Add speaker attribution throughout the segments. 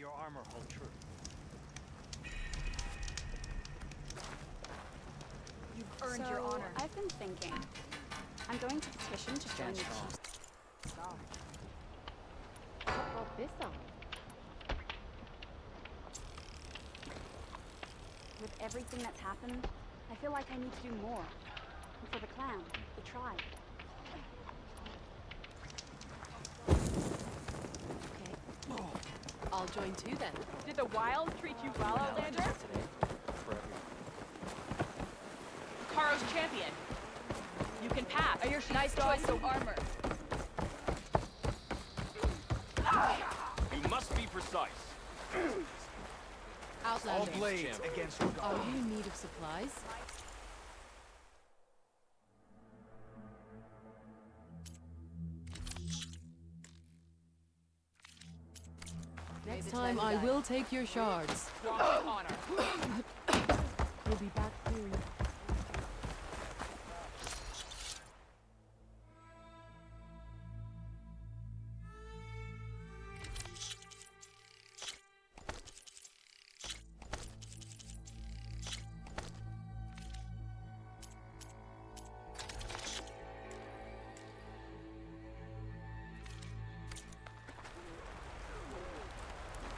Speaker 1: your armor hold true.
Speaker 2: You've earned your honor.
Speaker 3: I've been thinking. I'm going to petition to join the team.
Speaker 2: What brought this on?
Speaker 3: With everything that's happened, I feel like I need to do more. And for the clan, the tribe.
Speaker 2: Okay. I'll join too then.
Speaker 4: Did the wild treat you well, Outlander? Karo's champion. You can pass. Nice choice of armor.
Speaker 5: You must be precise.
Speaker 2: Outlander.
Speaker 1: All blades against
Speaker 2: Are
Speaker 1: Regalla.
Speaker 2: you in need of supplies? Next time I will take your shards.
Speaker 4: Strong honor.
Speaker 2: We'll be back soon.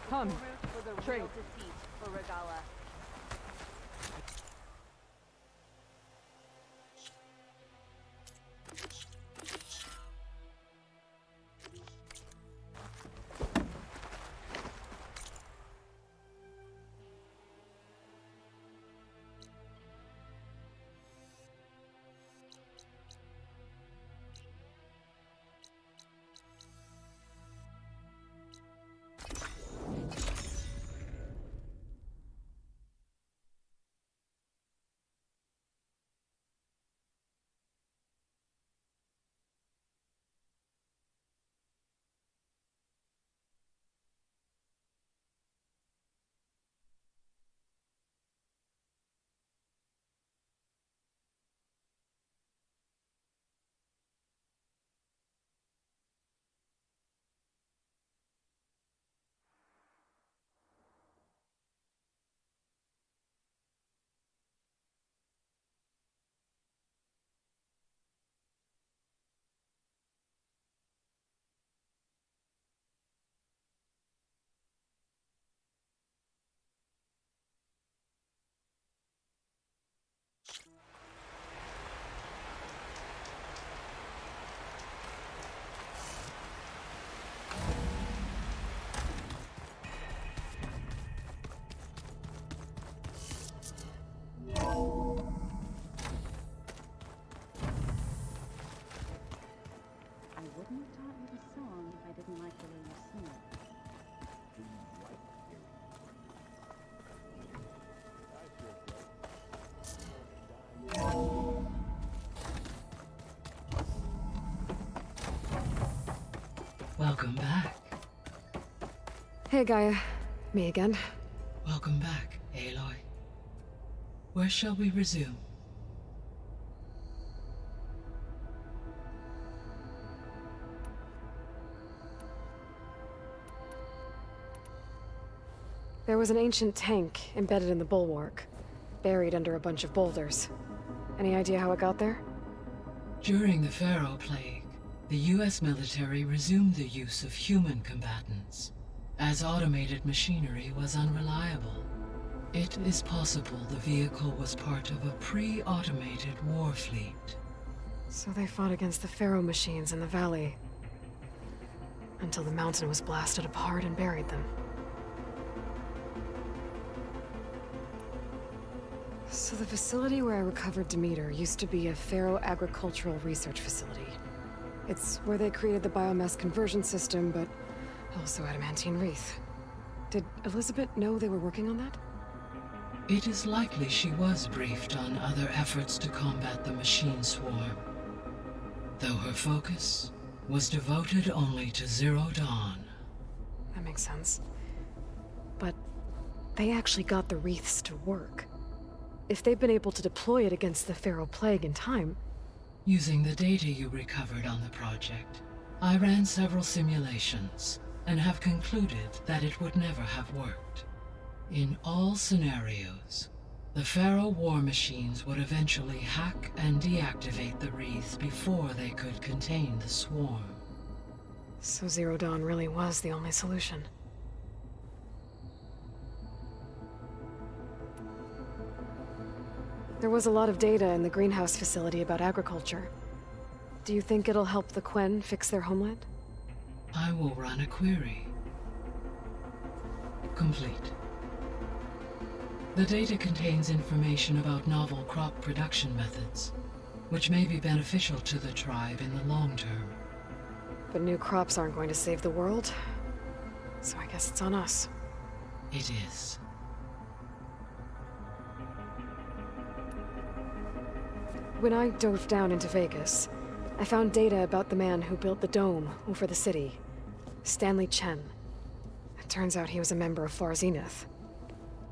Speaker 4: Come.
Speaker 3: For the
Speaker 4: Trade.
Speaker 3: real defeat for Regalla. I wouldn't have taught you the song if I didn't like the way you sing it.
Speaker 6: Welcome back.
Speaker 7: Hey, Gaia. Me again.
Speaker 6: Welcome back, Aloy. Where shall we resume?
Speaker 7: There was an ancient tank embedded in the bulwark, buried under a bunch of boulders. Any idea how it got there?
Speaker 6: During the Pharaoh Plague, the US military resumed the use of human combatants, as automated machinery was unreliable. It is possible the vehicle was part of a pre-automated war fleet.
Speaker 7: So they fought against the Pharaoh machines in the valley, until the mountain was blasted apart and buried them. So the facility where I recovered Demeter used to be a Pharaoh agricultural research facility. It's where they created the biomass conversion system, but also adamantine wreath. Did Elizabeth know they were working on that?
Speaker 6: It is likely she was briefed on other efforts to combat the machine swarm, though her focus was devoted only to Zero Dawn.
Speaker 7: That makes sense. But they actually got the wreaths to work. If they've been able to deploy it against the Pharaoh Plague in time...
Speaker 6: Using the data you recovered on the project, I ran several simulations, and have concluded that it would never have worked. In all scenarios, the Pharaoh war machines would eventually hack and deactivate the wreath before they could contain the swarm.
Speaker 7: So Zero Dawn really was the only solution. There was a lot of data in the greenhouse facility about agriculture. Do you think it'll help the Quen fix their homeland?
Speaker 6: I will run a query. Complete. The data contains information about novel crop production methods, which may be beneficial to the tribe in the long term.
Speaker 7: But new crops aren't going to save the world, so I guess it's on us.
Speaker 6: It is.
Speaker 7: When I dove down into Vegas, I found data about the man who built the dome over the city, Stanley Chen. It turns out he was a member of Far Zenith.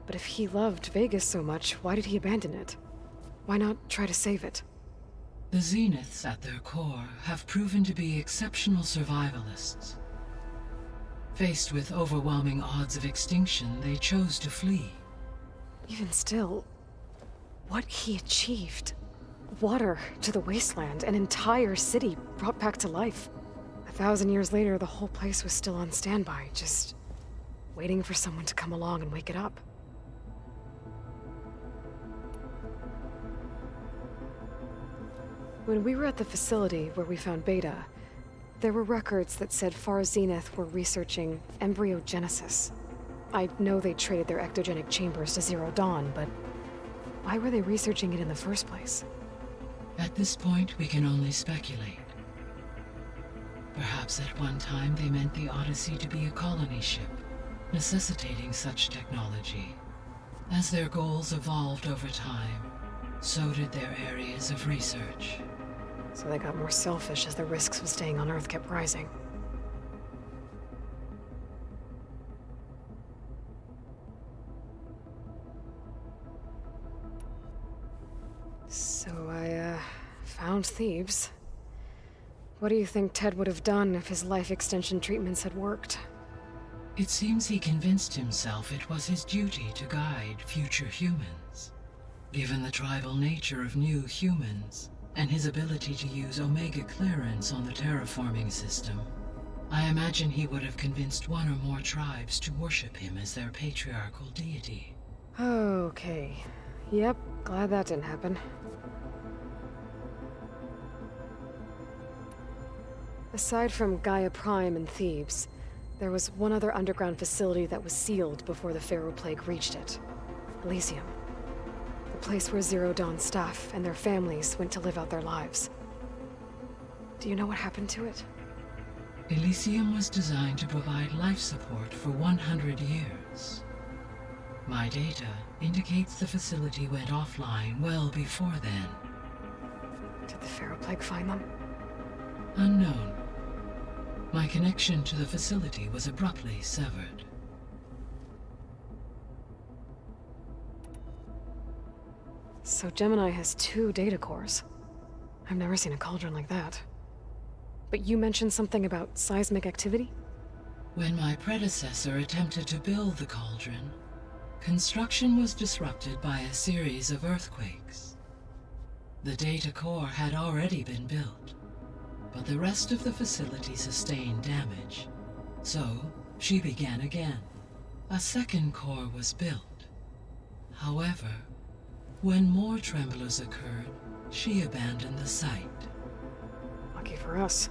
Speaker 7: But if he loved Vegas so much, why did he abandon it? Why not try to save it?
Speaker 6: The Zeniths at their core have proven to be exceptional survivalists. Faced with overwhelming odds of extinction, they chose to flee.
Speaker 7: Even still, what he achieved. Water to the wasteland, an entire city brought back to life. 1,000 years later, the whole place was still on standby, just waiting for someone to come along and wake it up. When we were at the facility where we found Beta, there were records that said Far Zenith were researching embryogenesis. I know they traded their ectogenic chambers to Zero Dawn, but why were they researching it in the first place?
Speaker 6: At this point, we can only speculate. Perhaps at one time they meant the Odyssey to be a colony ship, necessitating such technology. As their goals evolved over time, so did their areas of research.
Speaker 7: So they got more selfish as the risks of staying on Earth kept rising. So I, found Thebes. What do you think Ted would have done if his life extension treatments had worked?
Speaker 6: It seems he convinced himself it was his duty to guide future humans. Given the tribal nature of new humans, and his ability to use Omega clearance on the terraforming system, I imagine he would have convinced one or more tribes to worship him as their patriarchal deity.
Speaker 7: Okay. Yep, glad that didn't happen. Aside from Gaia Prime and Thebes, there was one other underground facility that was sealed before the Pharaoh Plague reached it. Elysium. The place where Zero Dawn staff and their families went to live out their lives. Do you know what happened to it?
Speaker 6: Elysium was designed to provide life support for 100 years. My data indicates the facility went offline well before then.
Speaker 7: Did the Pharaoh Plague find them?
Speaker 6: Unknown. My connection to the facility was abruptly severed.
Speaker 7: So Gemini has 2 data cores. I've never seen a cauldron like that. But you mentioned something about seismic activity?
Speaker 6: When my predecessor attempted to build the cauldron, construction was disrupted by a series of earthquakes. The data core had already been built, but the rest of the facility sustained damage. So, she began again. A second core was built. However, when more tremblers occurred, she abandoned the site.
Speaker 7: Lucky for us.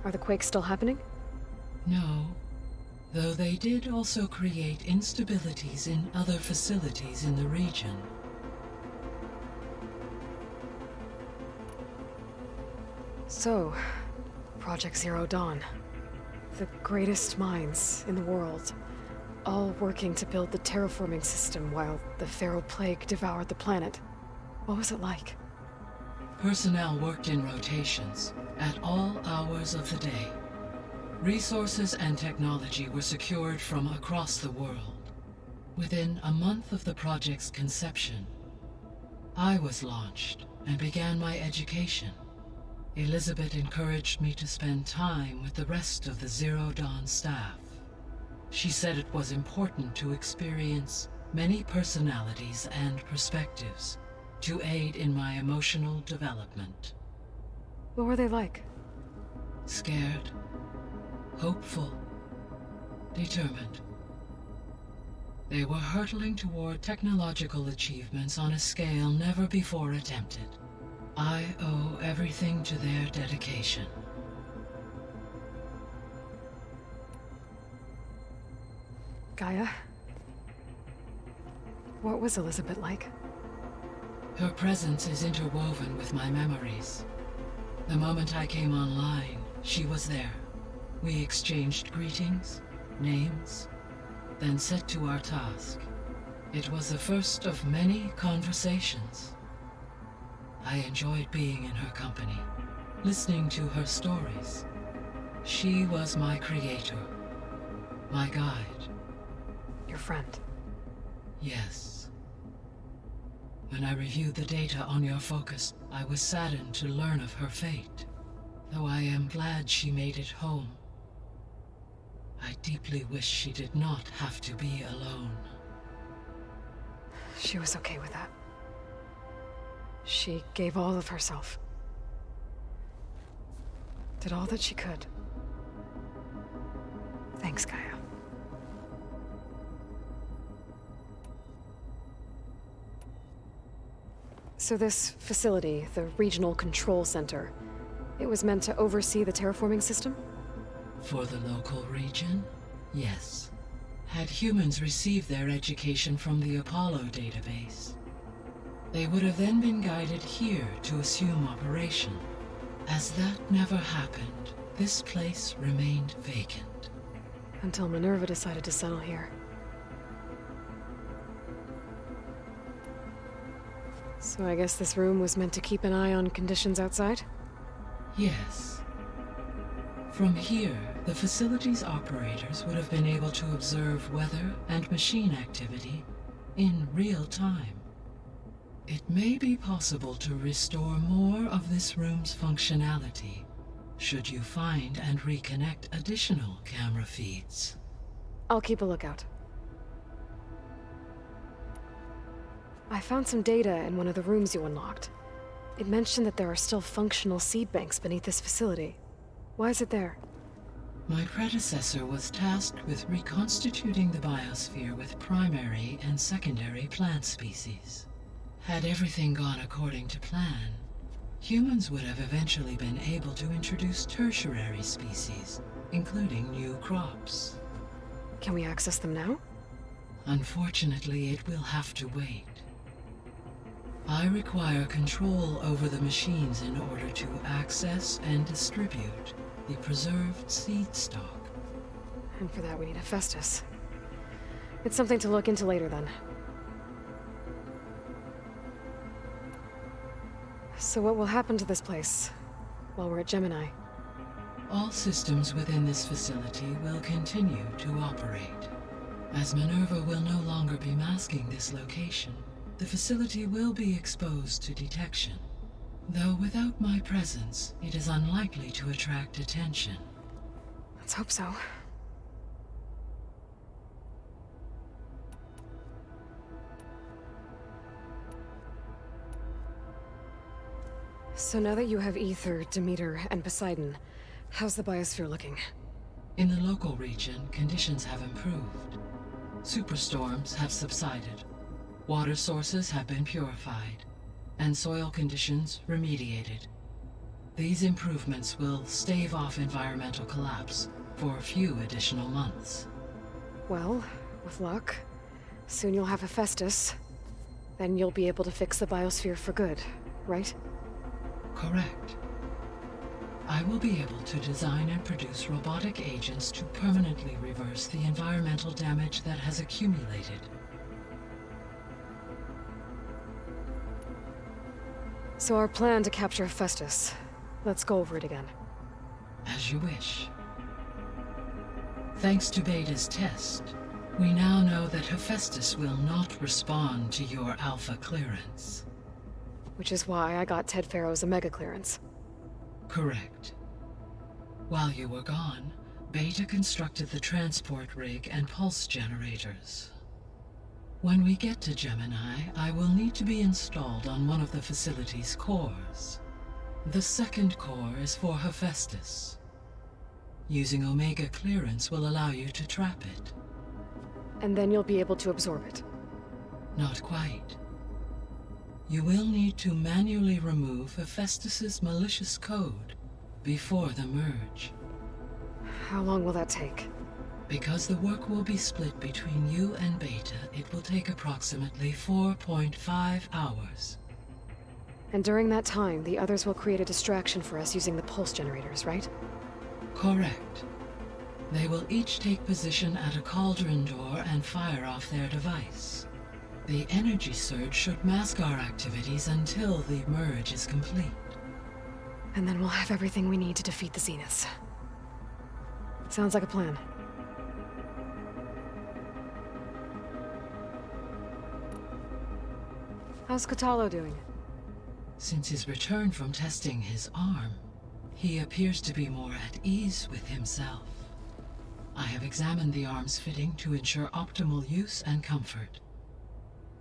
Speaker 7: Are the quakes still happening?
Speaker 6: No, though they did also create instabilities in other facilities in the region.
Speaker 7: So, Project Zero Dawn. The greatest minds in the world, all working to build the terraforming system while the Pharaoh Plague devoured the planet. What was it like?
Speaker 6: Personnel worked in rotations, at all hours of the day. Resources and technology were secured from across the world. Within a month of the project's conception, I was launched and began my education. Elizabeth encouraged me to spend time with the rest of the Zero Dawn staff. She said it was important to experience many personalities and perspectives to aid in my emotional development.
Speaker 7: What were they like?
Speaker 6: Scared, hopeful, determined. They were hurtling toward technological achievements on a scale never before attempted. I owe everything to their dedication.
Speaker 7: Gaia? What was Elizabeth like?
Speaker 6: Her presence is interwoven with my memories. The moment I came online, she was there. We exchanged greetings, names, then set to our task. It was the first of many conversations. I enjoyed being in her company, listening to her stories. She was my creator, my guide.
Speaker 7: Your friend.
Speaker 6: Yes. When I reviewed the data on your focus, I was saddened to learn of her fate, though I am glad she made it home. I deeply wish she did not have to be alone.
Speaker 7: She was okay with that. She gave all of herself. Did all that she could. Thanks, Gaia. So this facility, the Regional Control Center, it was meant to oversee the terraforming system?
Speaker 6: For the local region, yes. Had humans received their education from the Apollo database, they would have then been guided here to assume operation. As that never happened, this place remained vacant.
Speaker 7: Until Minerva decided to settle here. So I guess this room was meant to keep an eye on conditions outside?
Speaker 6: Yes. From here, the facility's operators would have been able to observe weather and machine activity in real time. It may be possible to restore more of this room's functionality, should you find and reconnect additional camera feeds.
Speaker 7: I'll keep a lookout. I found some data in one of the rooms you unlocked. It mentioned that there are still functional seed banks beneath this facility. Why is it there?
Speaker 6: My predecessor was tasked with reconstituting the biosphere with primary and secondary plant species. Had everything gone according to plan, humans would have eventually been able to introduce tertiary species, including new crops.
Speaker 7: Can we access them now?
Speaker 6: Unfortunately, it will have to wait. I require control over the machines in order to access and distribute the preserved seed stock.
Speaker 7: And for that we need Hephaestus. It's something to look into later then. So what will happen to this place while we're at Gemini?
Speaker 6: All systems within this facility will continue to operate. As Minerva will no longer be masking this location, the facility will be exposed to detection. Though without my presence, it is unlikely to attract attention.
Speaker 7: Let's hope so. So now that you have Ether, Demeter, and Poseidon, how's the biosphere looking?
Speaker 6: In the local region, conditions have improved. Superstorms have subsided. Water sources have been purified, and soil conditions remediated. These improvements will stave off environmental collapse for a few additional months.
Speaker 7: Well, with luck, soon you'll have Hephaestus. Then you'll be able to fix the biosphere for good, right?
Speaker 6: Correct. I will be able to design and produce robotic agents to permanently reverse the environmental damage that has accumulated.
Speaker 7: So our plan to capture Hephaestus. Let's go over it again.
Speaker 6: As you wish. Thanks to Beta's test, we now know that Hephaestus will not respond to your Alpha clearance.
Speaker 7: Which is why I got Ted Pharaoh's Omega clearance.
Speaker 6: Correct. While you were gone, Beta constructed the transport rig and pulse generators. When we get to Gemini, I will need to be installed on one of the facility's cores. The second core is for Hephaestus. Using Omega clearance will allow you to trap it.
Speaker 7: And then you'll be able to absorb it.
Speaker 6: Not quite. You will need to manually remove Hephaestus's malicious code before the merge.
Speaker 7: How long will that take?
Speaker 6: Because the work will be split between you and Beta, it will take approximately 4.5 hours.
Speaker 7: And during that time, the others will create a distraction for us using the pulse generators, right?
Speaker 6: Correct. They will each take position at a cauldron door and fire off their device. The energy surge should mask our activities until the merge is complete.
Speaker 7: And then we'll have everything we need to defeat the Zeniths. Sounds like a plan. How's Kotallo doing?
Speaker 6: Since his return from testing his arm, he appears to be more at ease with himself. I have examined the arm's fitting to ensure optimal use and comfort.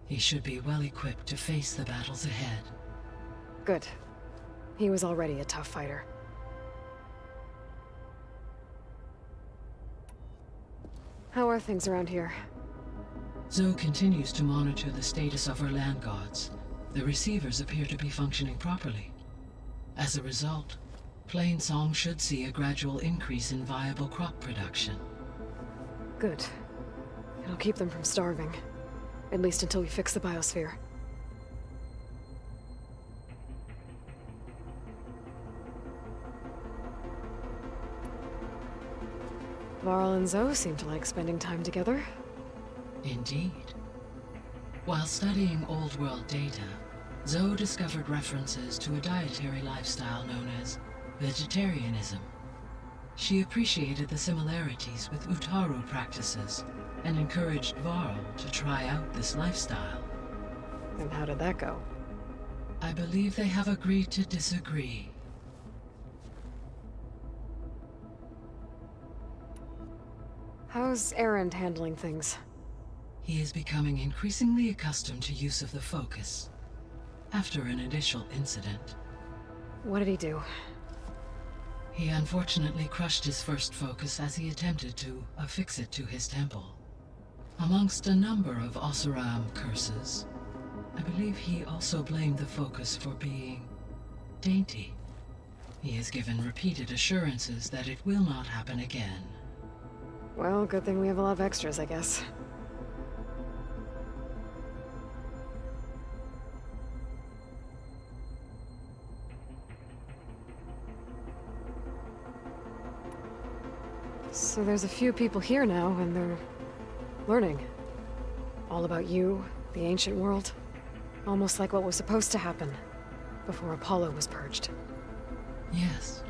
Speaker 6: He should be well equipped to face the battles ahead.
Speaker 7: Good. He was already a tough fighter. How are things around here?
Speaker 6: Zoe continues to monitor the status of her land gods. The receivers appear to be functioning properly. As a result, Plainsong should see a gradual increase in viable crop production.
Speaker 7: Good. It'll keep them from starving. At least until we fix the biosphere. Varl and Zoe seem to like spending time together.
Speaker 6: Indeed. While studying Old World data, Zoe discovered references to a dietary lifestyle known as vegetarianism. She appreciated the similarities with Utaru practices and encouraged Varl to try out this lifestyle.
Speaker 7: And how did that go?
Speaker 6: I believe they have agreed to disagree.
Speaker 7: How's Erend handling things?
Speaker 6: He is becoming increasingly accustomed to use of the focus, after an initial incident.
Speaker 7: What did he do?
Speaker 6: He unfortunately crushed his first focus as he attempted to affix it to his temple. Amongst a number of Oseram curses, I believe he also blamed the focus for being dainty. He has given repeated assurances that it will not happen again.
Speaker 7: Well, good thing we have a lot of extras, I guess. So there's a few people here now, and they're learning. All about you, the ancient world. Almost like what was supposed to happen before Apollo was purged.
Speaker 6: Yes.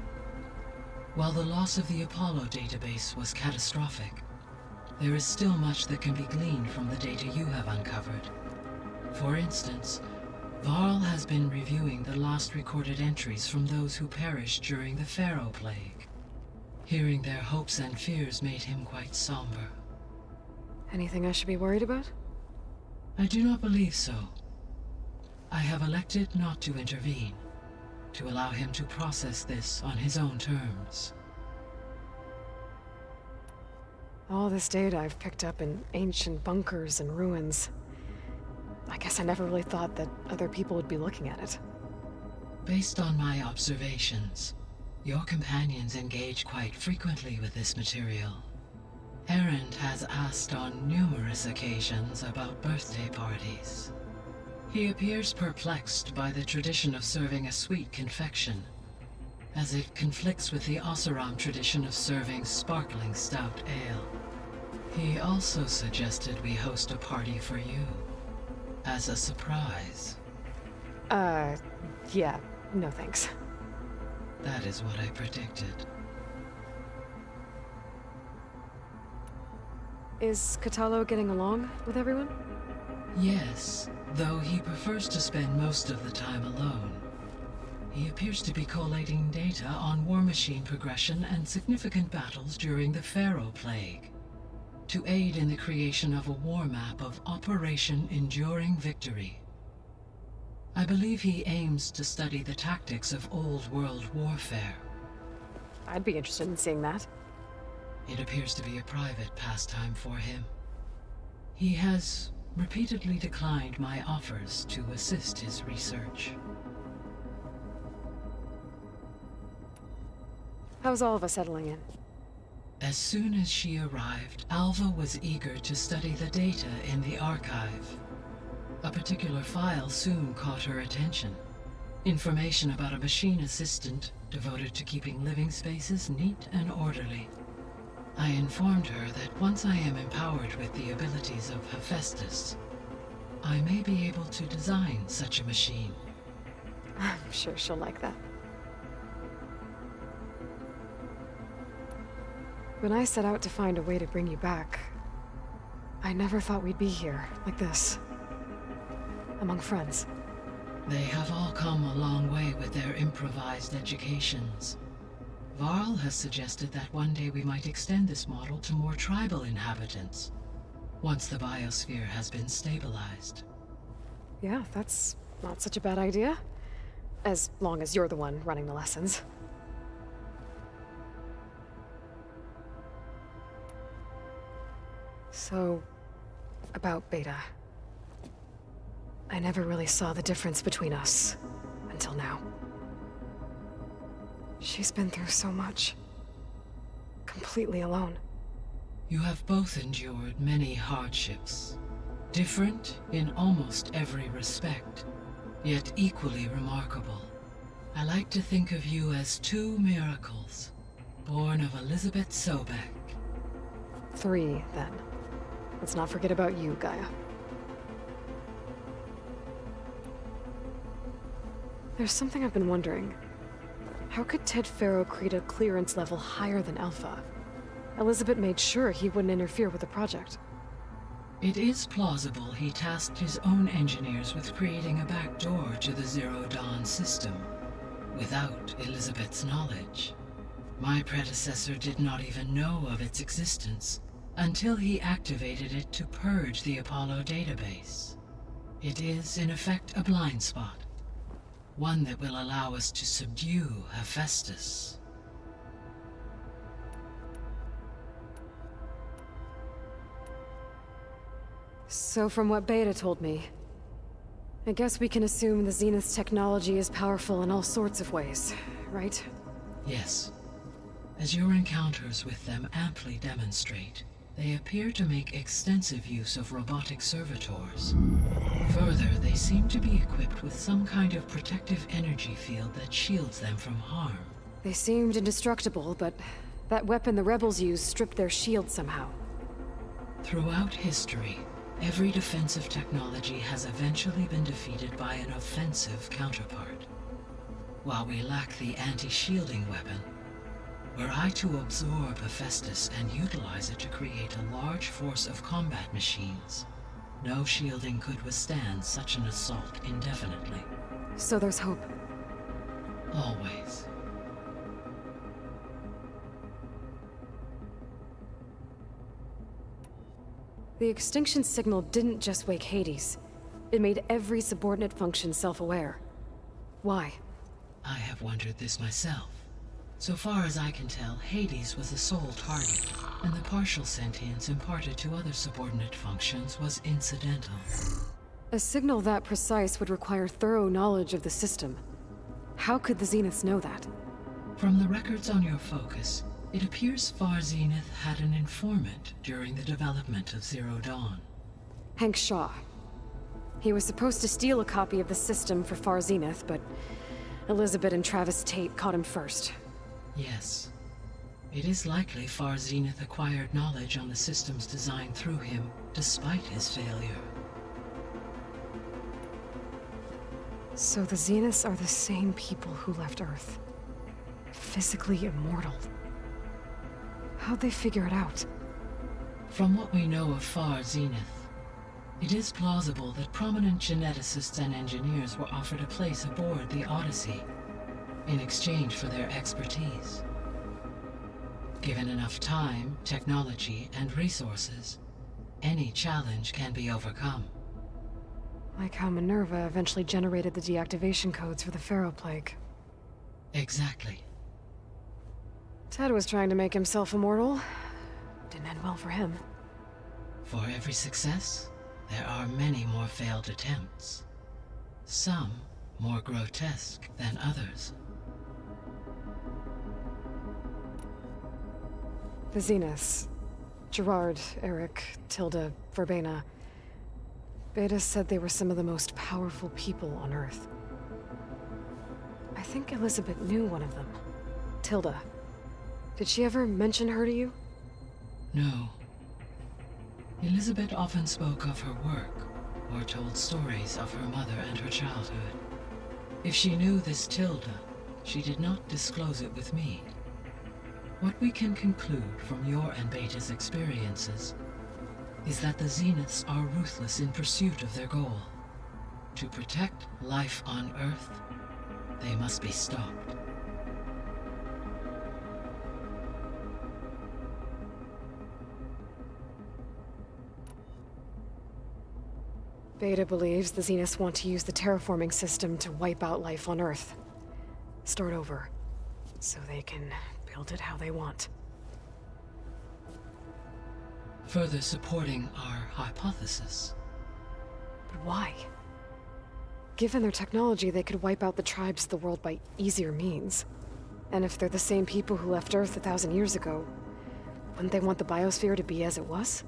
Speaker 6: While the loss of the Apollo database was catastrophic, there is still much that can be gleaned from the data you have uncovered. For instance, Varl has been reviewing the last recorded entries from those who perished during the Pharaoh Plague. Hearing their hopes and fears made him quite somber.
Speaker 7: Anything I should be worried about?
Speaker 6: I do not believe so. I have elected not to intervene, to allow him to process this on his own terms.
Speaker 7: All this data I've picked up in ancient bunkers and ruins. I guess I never really thought that other people would be looking at it.
Speaker 6: Based on my observations, your companions engage quite frequently with this material. Erend has asked on numerous occasions about birthday parties. He appears perplexed by the tradition of serving a sweet confection, as it conflicts with the Oseram tradition of serving sparkling stout ale. He also suggested we host a party for you, as a surprise.
Speaker 7: Yeah, no thanks.
Speaker 6: That is what I predicted.
Speaker 7: Is Kotallo getting along with everyone?
Speaker 6: Yes, though he prefers to spend most of the time alone. He appears to be collating data on war machine progression and significant battles during the Pharaoh Plague, to aid in the creation of a war map of Operation Enduring Victory. I believe he aims to study the tactics of old world warfare.
Speaker 7: I'd be interested in seeing that.
Speaker 6: It appears to be a private pastime for him. He has repeatedly declined my offers to assist his research.
Speaker 7: How's all of us settling in?
Speaker 6: As soon as she arrived, Alva was eager to study the data in the archive. A particular file soon caught her attention. Information about a machine assistant devoted to keeping living spaces neat and orderly. I informed her that once I am empowered with the abilities of Hephaestus, I may be able to design such a machine.
Speaker 7: I'm sure she'll like that. When I set out to find a way to bring you back, I never thought we'd be here, like this. Among friends.
Speaker 6: They have all come a long way with their improvised educations. Varl has suggested that one day we might extend this model to more tribal inhabitants, once the biosphere has been stabilized.
Speaker 7: Yeah, that's not such a bad idea. As long as you're the one running the lessons. So, about Beta. I never really saw the difference between us, until now. She's been through so much. Completely alone.
Speaker 6: You have both endured many hardships, different in almost every respect, yet equally remarkable. I like to think of you as two miracles, born of Elizabeth Sobek.
Speaker 7: 3, then. Let's not forget about you, Gaia. There's something I've been wondering. How could Ted Faro create a clearance level higher than Alpha? Elizabeth made sure he wouldn't interfere with the project.
Speaker 6: It is plausible he tasked his own engineers with creating a back door to the Zero Dawn system, without Elizabeth's knowledge. My predecessor did not even know of its existence, until he activated it to purge the Apollo database. It is, in effect, a blind spot. One that will allow us to subdue Hephaestus.
Speaker 7: So from what Beta told me, I guess we can assume the Zenith's technology is powerful in all sorts of ways, right?
Speaker 6: Yes. As your encounters with them amply demonstrate, they appear to make extensive use of robotic servitors. Further, they seem to be equipped with some kind of protective energy field that shields them from harm.
Speaker 7: They seemed indestructible, but that weapon the rebels used stripped their shield somehow.
Speaker 6: Throughout history, every defensive technology has eventually been defeated by an offensive counterpart. While we lack the anti-shielding weapon, were I to absorb Hephaestus and utilize it to create a large force of combat machines, no shielding could withstand such an assault indefinitely.
Speaker 7: So there's hope.
Speaker 6: Always.
Speaker 7: The extinction signal didn't just wake Hades. It made every subordinate function self-aware. Why?
Speaker 6: I have wondered this myself. So far as I can tell, Hades was the sole target, and the partial sentience imparted to other subordinate functions was incidental.
Speaker 7: A signal that precise would require thorough knowledge of the system. How could the Zeniths know that?
Speaker 6: From the records on your focus, it appears Far Zenith had an informant during the development of Zero Dawn.
Speaker 7: Hank Shaw. He was supposed to steal a copy of the system for Far Zenith, but Elizabeth and Travis Tate caught him first.
Speaker 6: Yes. It is likely Far Zenith acquired knowledge on the systems designed through him, despite his failure.
Speaker 7: So the Zeniths are the same people who left Earth. Physically immortal. How'd they figure it out?
Speaker 6: From what we know of Far Zenith, it is plausible that prominent geneticists and engineers were offered a place aboard the Odyssey, in exchange for their expertise. Given enough time, technology, and resources, any challenge can be overcome.
Speaker 7: Like how Minerva eventually generated the deactivation codes for the Pharaoh Plague.
Speaker 6: Exactly.
Speaker 7: Ted was trying to make himself immortal. Didn't end well for him.
Speaker 6: For every success, there are many more failed attempts. Some more grotesque than others.
Speaker 7: The Zeniths. Gerard, Eric, Tilda, Verbena. Beta said they were some of the most powerful people on Earth. I think Elizabeth knew one of them. Tilda. Did she ever mention her to you?
Speaker 6: No. Elizabeth often spoke of her work, or told stories of her mother and her childhood. If she knew this Tilda, she did not disclose it with me. What we can conclude from your and Beta's experiences is that the Zeniths are ruthless in pursuit of their goal. To protect life on Earth, they must be stopped.
Speaker 7: Beta believes the Zeniths want to use the terraforming system to wipe out life on Earth. Start over, so they can build it how they want.
Speaker 6: Further supporting our hypothesis.
Speaker 7: But why? Given their technology, they could wipe out the tribes of the world by easier means. And if they're the same people who left Earth 1,000 years ago, wouldn't they want the biosphere to be as it was?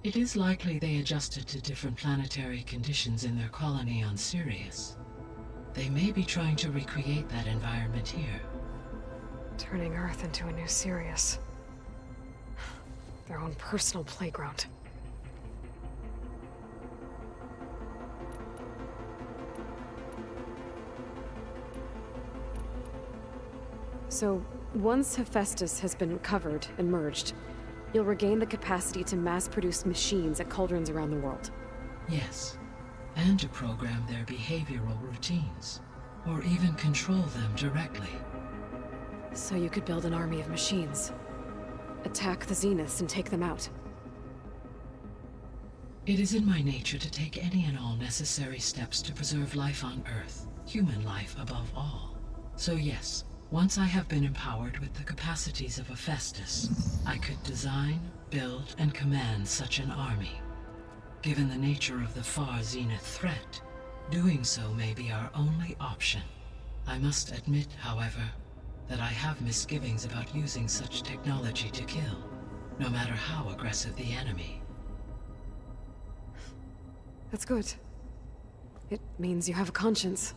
Speaker 6: It is likely they adjusted to different planetary conditions in their colony on Sirius. They may be trying to recreate that environment here.
Speaker 7: Turning Earth into a new Sirius. Their own personal playground. So, once Hephaestus has been recovered and merged, you'll regain the capacity to mass-produce machines at cauldrons around the world.
Speaker 6: Yes, and to program their behavioral routines, or even control them directly.
Speaker 7: So you could build an army of machines. Attack the Zeniths and take them out.
Speaker 6: It is in my nature to take any and all necessary steps to preserve life on Earth, human life above all. So yes, once I have been empowered with the capacities of Hephaestus, I could design, build, and command such an army. Given the nature of the far Zenith threat, doing so may be our only option. I must admit, however, that I have misgivings about using such technology to kill, no matter how aggressive the enemy.
Speaker 7: That's good. It means you have a conscience.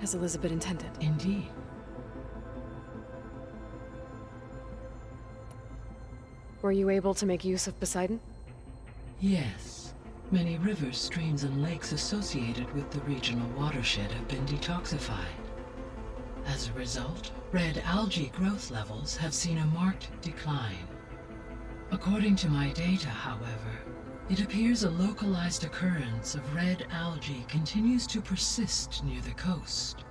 Speaker 7: As Elizabeth intended.
Speaker 6: Indeed.
Speaker 7: Were you able to make use of Poseidon?
Speaker 6: Yes. Many rivers, streams, and lakes associated with the regional watershed have been detoxified. As a result, red algae growth levels have seen a marked decline. According to my data, however, it appears a localized occurrence of red algae continues to persist near the coast.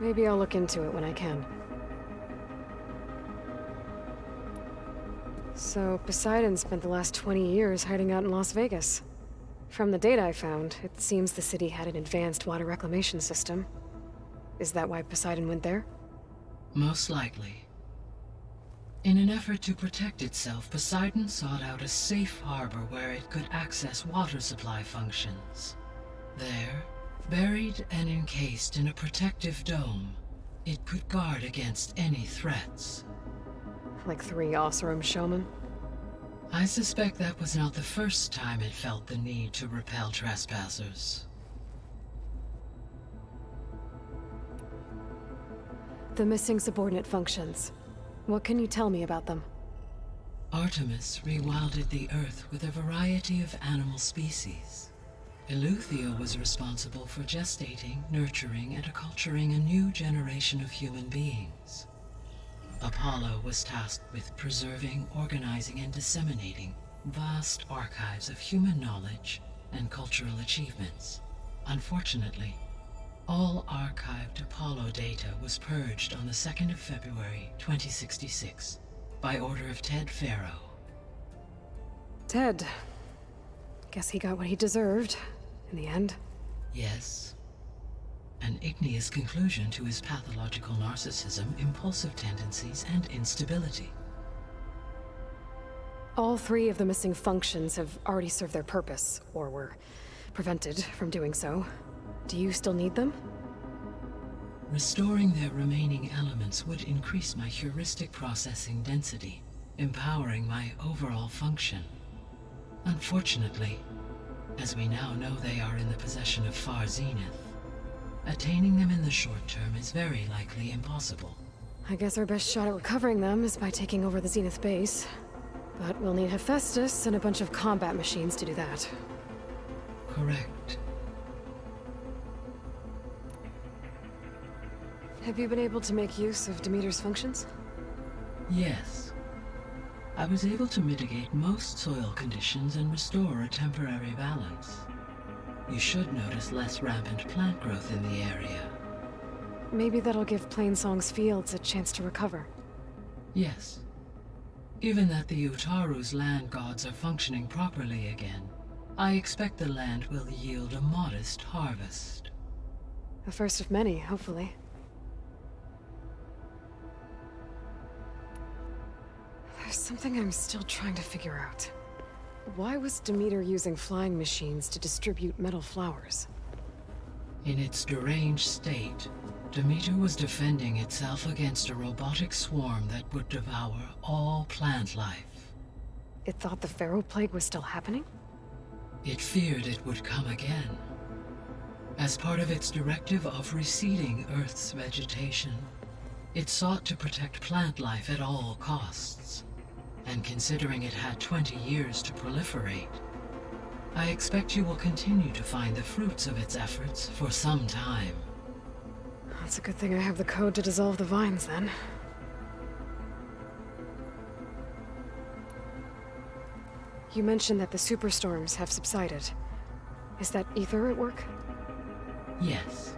Speaker 7: Maybe I'll look into it when I can. So, Poseidon spent the last 20 years hiding out in Las Vegas. From the data I found, it seems the city had an advanced water reclamation system. Is that why Poseidon went there?
Speaker 6: Most likely. In an effort to protect itself, Poseidon sought out a safe harbor where it could access water supply functions. There, buried and encased in a protective dome, it could guard against any threats.
Speaker 7: Like 3 Oseram showmen?
Speaker 6: I suspect that was not the first time it felt the need to repel trespassers.
Speaker 7: The missing subordinate functions. What can you tell me about them?
Speaker 6: Artemis rewilded the Earth with a variety of animal species. Eleuthia was responsible for gestating, nurturing, and acculturating a new generation of human beings. Apollo was tasked with preserving, organizing, and disseminating vast archives of human knowledge and cultural achievements. Unfortunately, All archived Apollo data was purged on the 2nd of February, 2066, by order of Ted Faro.
Speaker 7: Ted. Guess he got what he deserved, in the end.
Speaker 6: Yes. An igneous conclusion to his pathological narcissism, impulsive tendencies, and instability.
Speaker 7: All 3 of the missing functions have already served their purpose, or were prevented from doing so. Do you still need them?
Speaker 6: Restoring their remaining elements would increase my heuristic processing density, empowering my overall function. Unfortunately, as we now know they are in the possession of Far Zenith, attaining them in the short term is very likely impossible.
Speaker 7: I guess our best shot at recovering them is by taking over the Zenith base. But we'll need Hephaestus and a bunch of combat machines to do that.
Speaker 6: Correct.
Speaker 7: Have you been able to make use of Demeter's functions?
Speaker 6: Yes. I was able to mitigate most soil conditions and restore a temporary balance. You should notice less rampant plant growth in the area.
Speaker 7: Maybe that'll give Plainsong's fields a chance to recover.
Speaker 6: Yes. Given that the Utaru's land gods are functioning properly again, I expect the land will yield a modest harvest.
Speaker 7: The first of many, hopefully. There's something I'm still trying to figure out. Why was Demeter using flying machines to distribute metal flowers?
Speaker 6: In its deranged state, Demeter was defending itself against a robotic swarm that would devour all plant life.
Speaker 7: It thought the Pharaoh Plague was still happening?
Speaker 6: It feared it would come again. As part of its directive of receding Earth's vegetation, it sought to protect plant life at all costs. And considering it had 20 years to proliferate, I expect you will continue to find the fruits of its efforts for some time.
Speaker 7: That's a good thing I have the code to dissolve the vines, then. You mentioned that the superstorms have subsided. Is that Ether at work?
Speaker 6: Yes.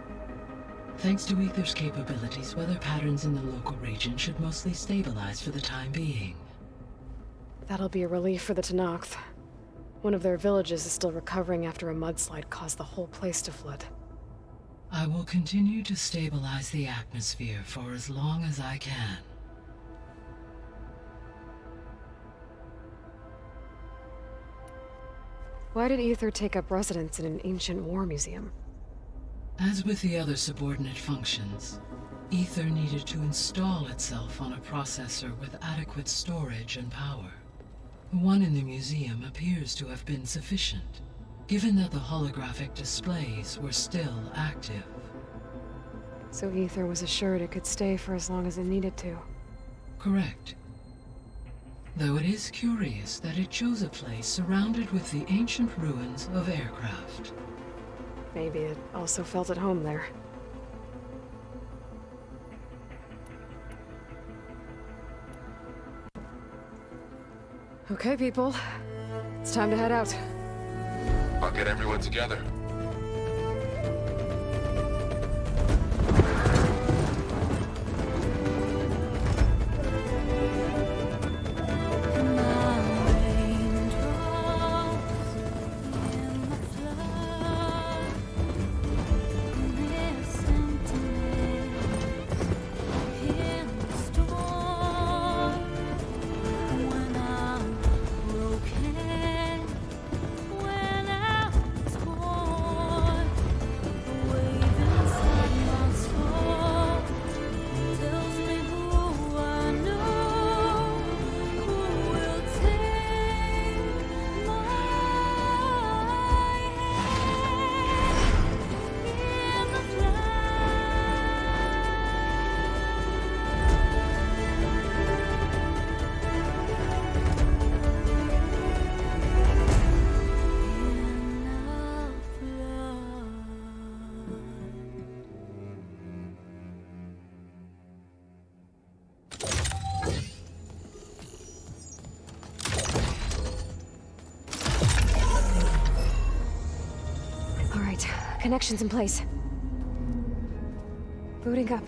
Speaker 6: Thanks to Ether's capabilities, weather patterns in the local region should mostly stabilize for the time being.
Speaker 7: That'll be a relief for the Tenakth. One of their villages is still recovering after a mudslide caused the whole place to flood.
Speaker 6: I will continue to stabilize the atmosphere for as long as I can.
Speaker 7: Why did Ether take up residence in an ancient war museum?
Speaker 6: As with the other subordinate functions, Ether needed to install itself on a processor with adequate storage and power. The one in the museum appears to have been sufficient, given that the holographic displays were still active.
Speaker 7: So Ether was assured it could stay for as long as it needed to.
Speaker 6: Correct. Though it is curious that it chose a place surrounded with the ancient ruins of aircraft.
Speaker 7: Maybe it also felt at home there. Okay, people. It's time to head out.
Speaker 1: I'll get everyone together.
Speaker 7: Connections in place. Booting up.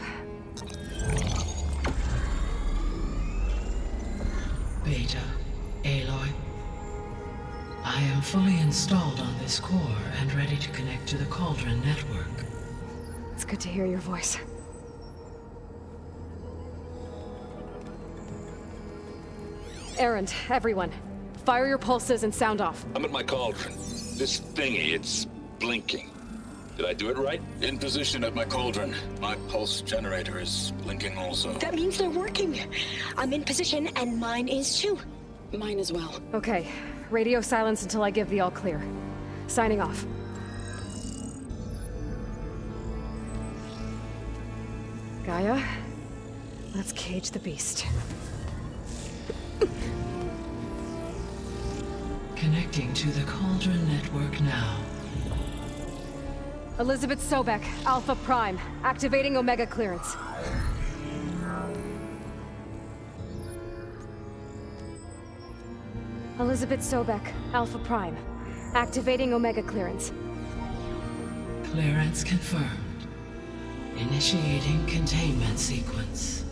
Speaker 6: Beta, Aloy. I am fully installed on this core and ready to connect to the Cauldron network.
Speaker 7: It's good to hear your voice. Erend, everyone. Fire your pulses and sound off.
Speaker 5: I'm at my cauldron. This thingy, it's blinking. Did I do it right? In position at my cauldron. My pulse generator is blinking also.
Speaker 8: That means they're working. I'm in position, and mine is too. Mine as well.
Speaker 7: Okay. Radio silence until I give the all clear. Signing off. Gaia, let's cage the beast.
Speaker 6: Connecting to the Cauldron network now.
Speaker 7: Elizabeth Sobek, Alpha Prime, activating Omega clearance. Elizabeth Sobek, Alpha Prime, activating Omega clearance.
Speaker 6: Clearance confirmed. Initiating containment sequence.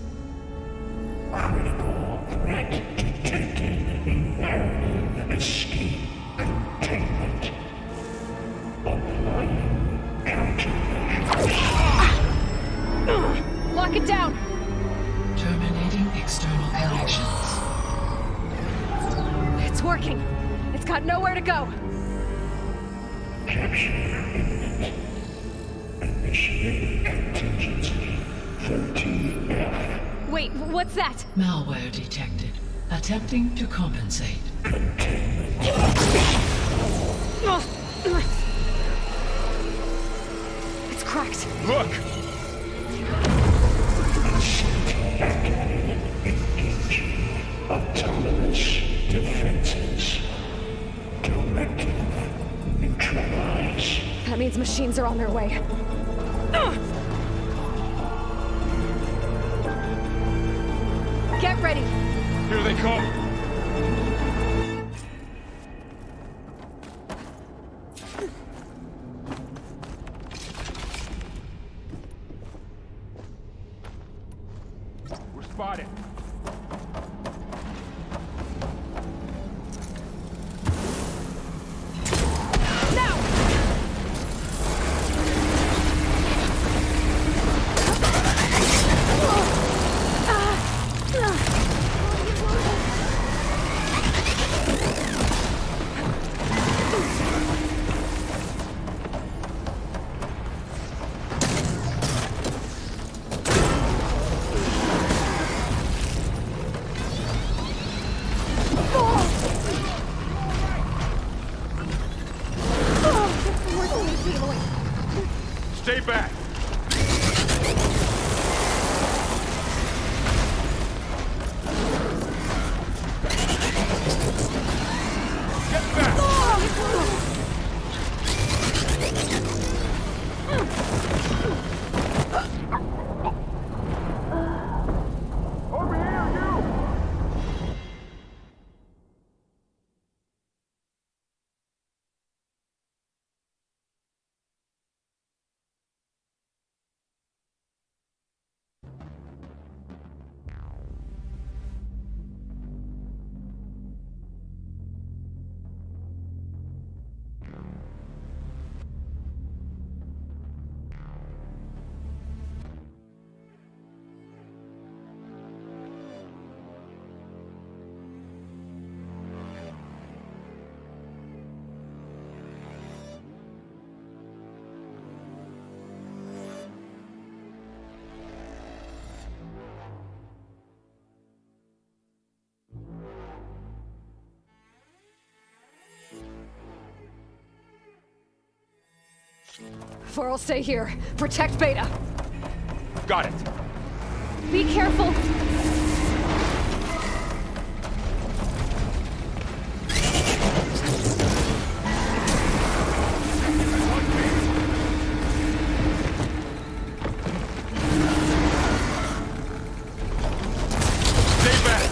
Speaker 9: Critical threat detected. Imperative escape containment. Applying countermeasures.
Speaker 7: Lock it down!
Speaker 6: Terminating external connections.
Speaker 7: It's working! It's got nowhere to go!
Speaker 9: Capture imminent. Initiating contingency 13F.
Speaker 7: Wait, what's that?
Speaker 6: Malware detected. Attempting to compensate.
Speaker 7: It's cracked.
Speaker 5: Look!
Speaker 9: Engaging autonomous defenses. Directive neutralize.
Speaker 7: That means machines are on their way. Get ready!
Speaker 1: Here they come! We're spotted. Stay back! Get back! Over here, you!
Speaker 7: For'll stay here. Protect Beta.
Speaker 1: Got it.
Speaker 7: Be careful!
Speaker 1: Stay back!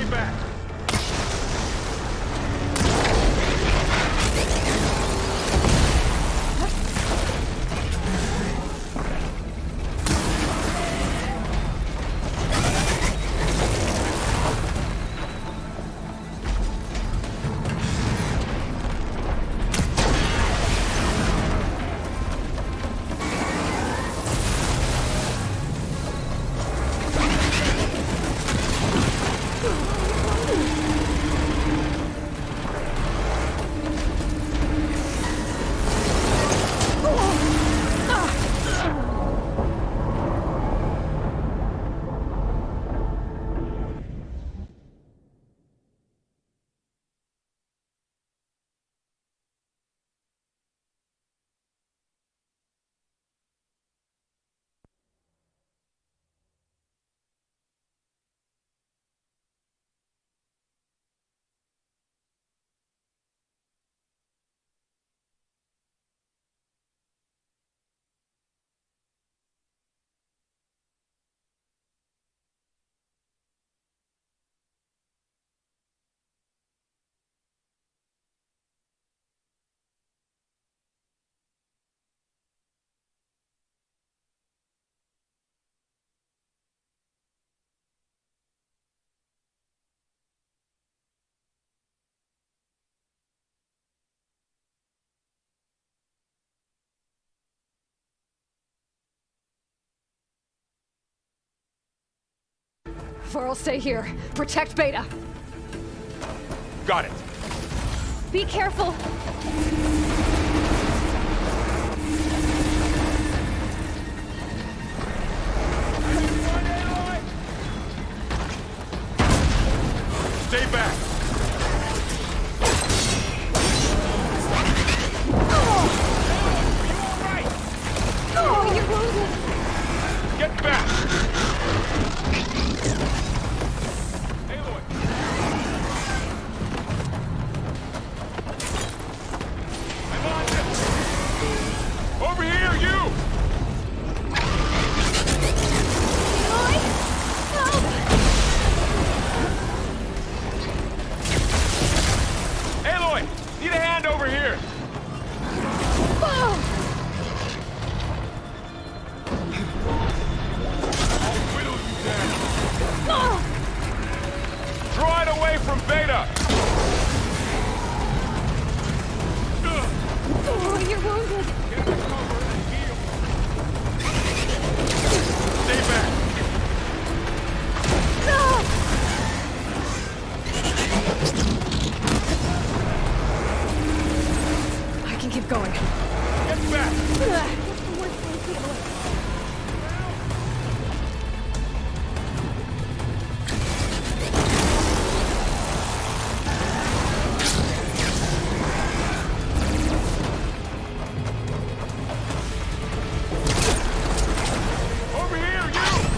Speaker 1: Stay back.
Speaker 7: Varl, stay here. Protect Beta.
Speaker 1: Got it.
Speaker 7: Be careful.
Speaker 1: Stay back.
Speaker 7: Oh, you're wounded.
Speaker 1: Get back. Aloy. I'm on this. Over here, you. Aloy, need a hand over here. I'll whittle you down. Draw it away from Beta.
Speaker 7: Oh, you're wounded.
Speaker 1: Get the cover and heal. Stay back.
Speaker 7: I can keep going.
Speaker 1: Get back. Over here, you.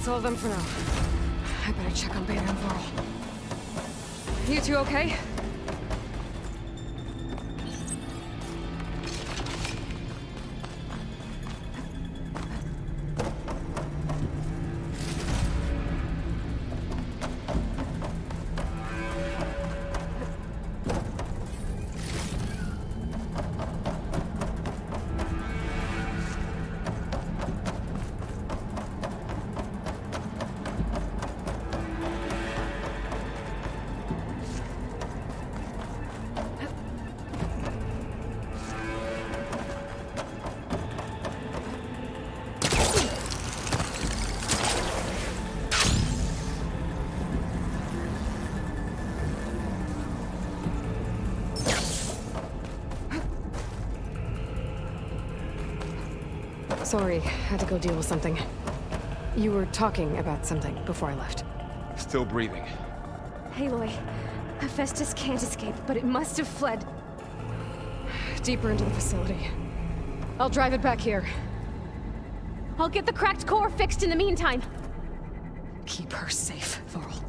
Speaker 7: That's all of them for now. I better check on Beta and Varl. You two okay? Sorry, had to go deal with something. You were talking about something before I left.
Speaker 1: Still breathing.
Speaker 7: Aloy, Hephaestus can't escape, but it must have fled deeper into the facility. I'll drive it back here. I'll get the cracked core fixed in the meantime. Keep her safe, Varl.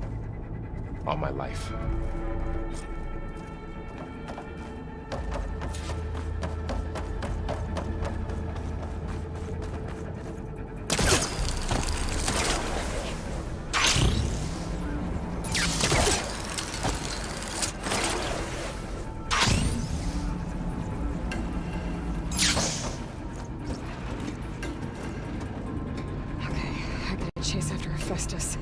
Speaker 1: On my life.
Speaker 7: Chase after Hephaestus.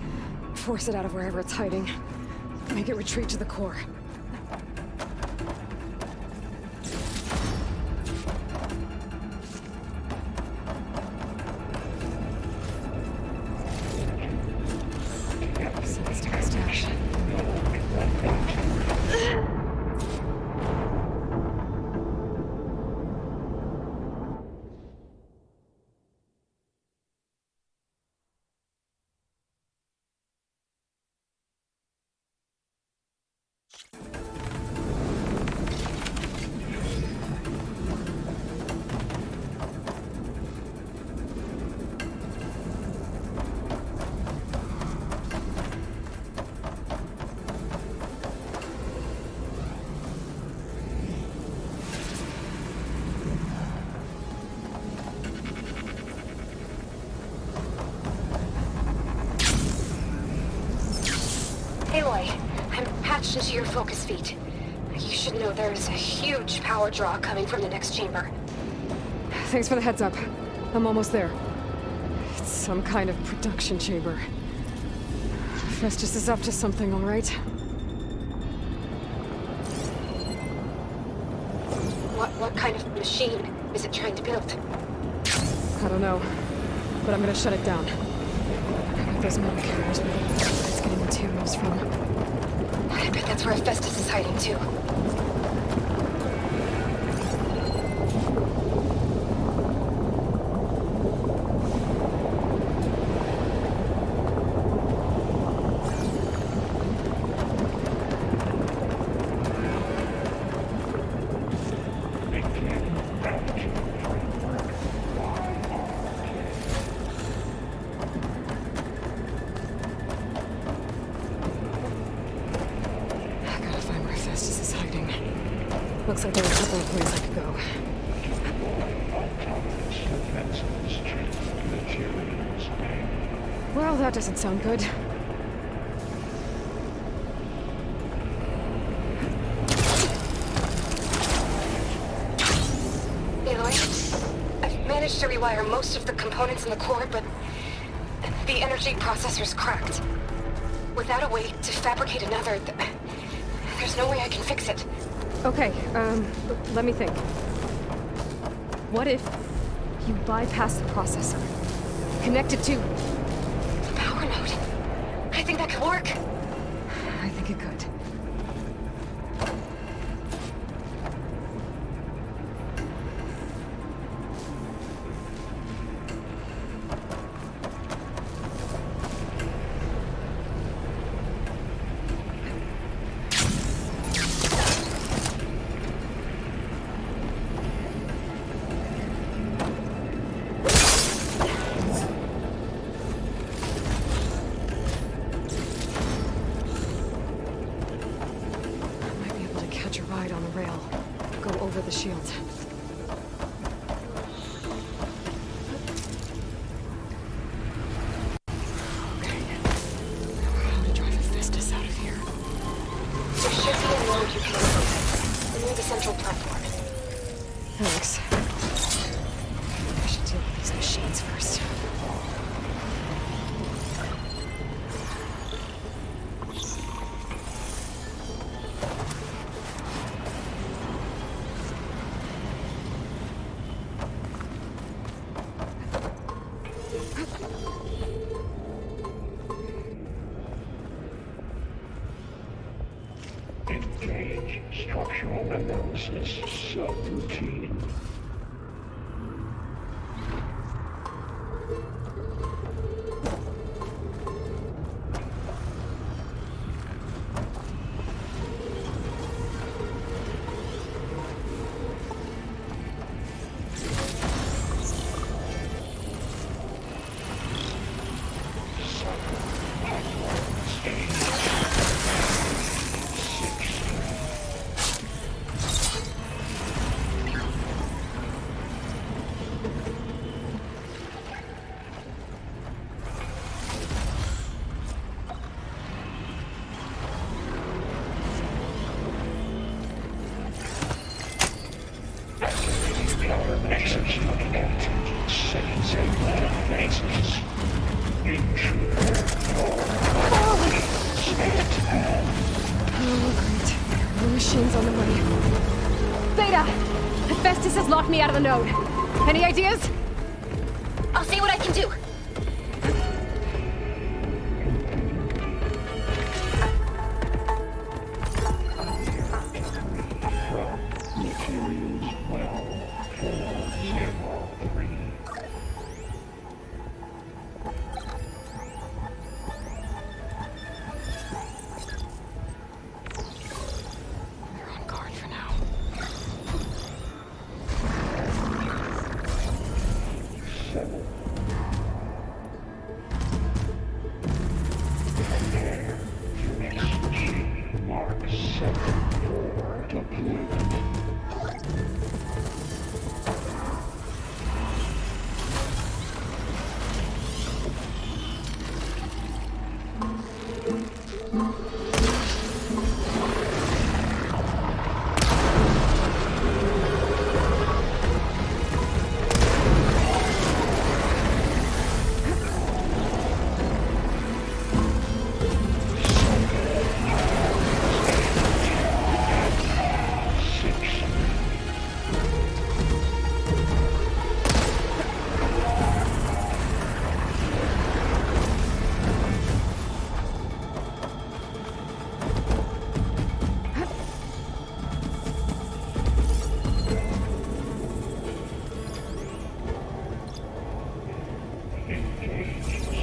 Speaker 7: Force it out of wherever it's hiding. Make it retreat to the core. Sends to my stash.
Speaker 8: Aloy, I'm patched into your focus feed. You should know there's a huge power draw coming from the next chamber.
Speaker 7: Thanks for the heads up. I'm almost there. It's some kind of production chamber. Festus is up to something, all right?
Speaker 8: What kind of machine is it trying to build?
Speaker 7: I don't know, but I'm gonna shut it down. I bet those metal carriers were it's getting materials from.
Speaker 8: I bet that's where Hephaestus is hiding too.
Speaker 7: Looks like there are a couple of places I could go. Well, that doesn't sound good.
Speaker 8: Aloy, I've managed to rewire most of the components in the core, but the energy processor's cracked. Without a way to fabricate another, there's no way I can fix it.
Speaker 7: Okay, let me think. What if you bypass the processor? Connect it to...
Speaker 8: Power node. I think that could work.
Speaker 7: I think it could. shields. Okay. How to drive Hephaestus out of here?
Speaker 8: There should be a road you can open near the central platform.
Speaker 7: Thanks. I should deal with these machines first.
Speaker 9: Engage structural analysis subroutine. Execute active seconds and advances. Intruder
Speaker 7: Oh, great. More machines on the way.
Speaker 3: Beta! Hephaestus has locked me out of the node. Any ideas?
Speaker 8: I'll see what I can do.
Speaker 9: Materials well. 403.
Speaker 7: They're on guard for now.
Speaker 9: Mark 7-4 deployment.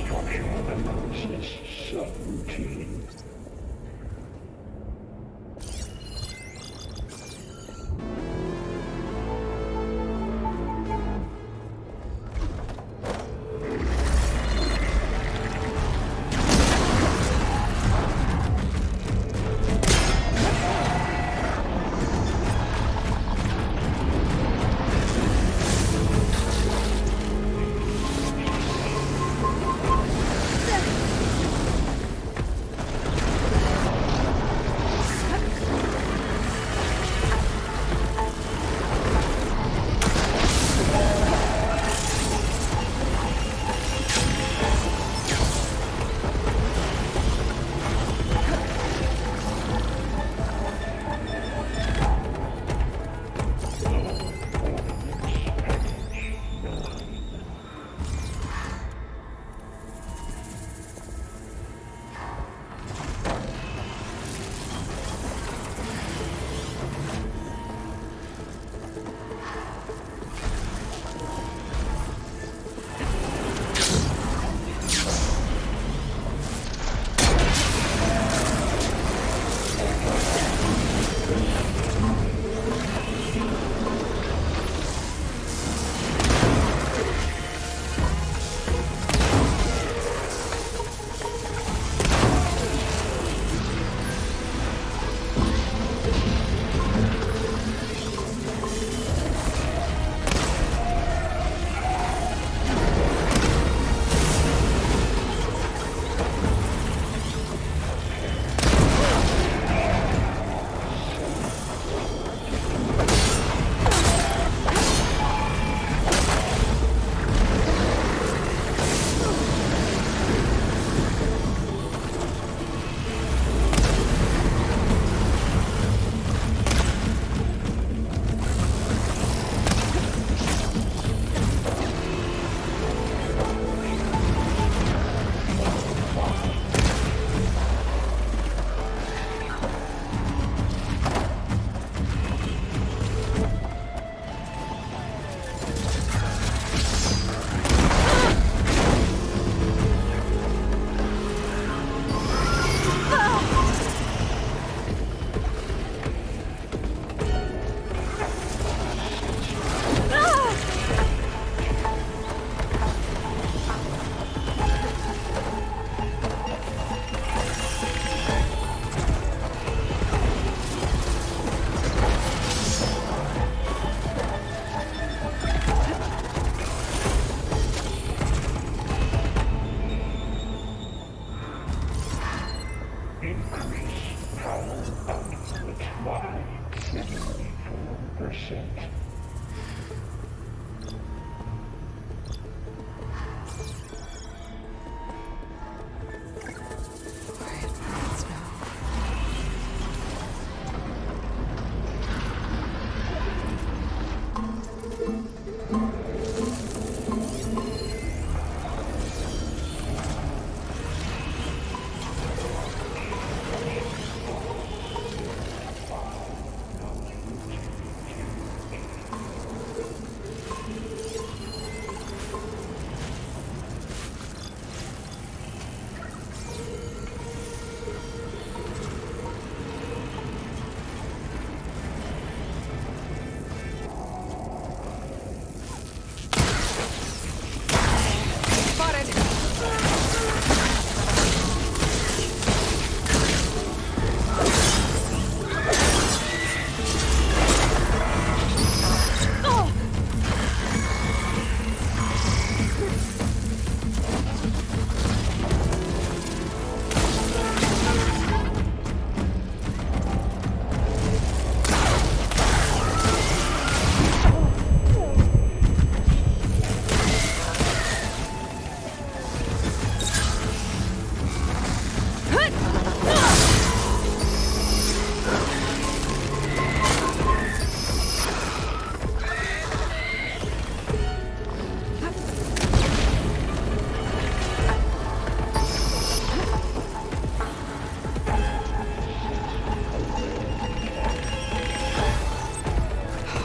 Speaker 9: Structural analysis subroutine. Increase power output by 74%.
Speaker 7: Alright, let's know.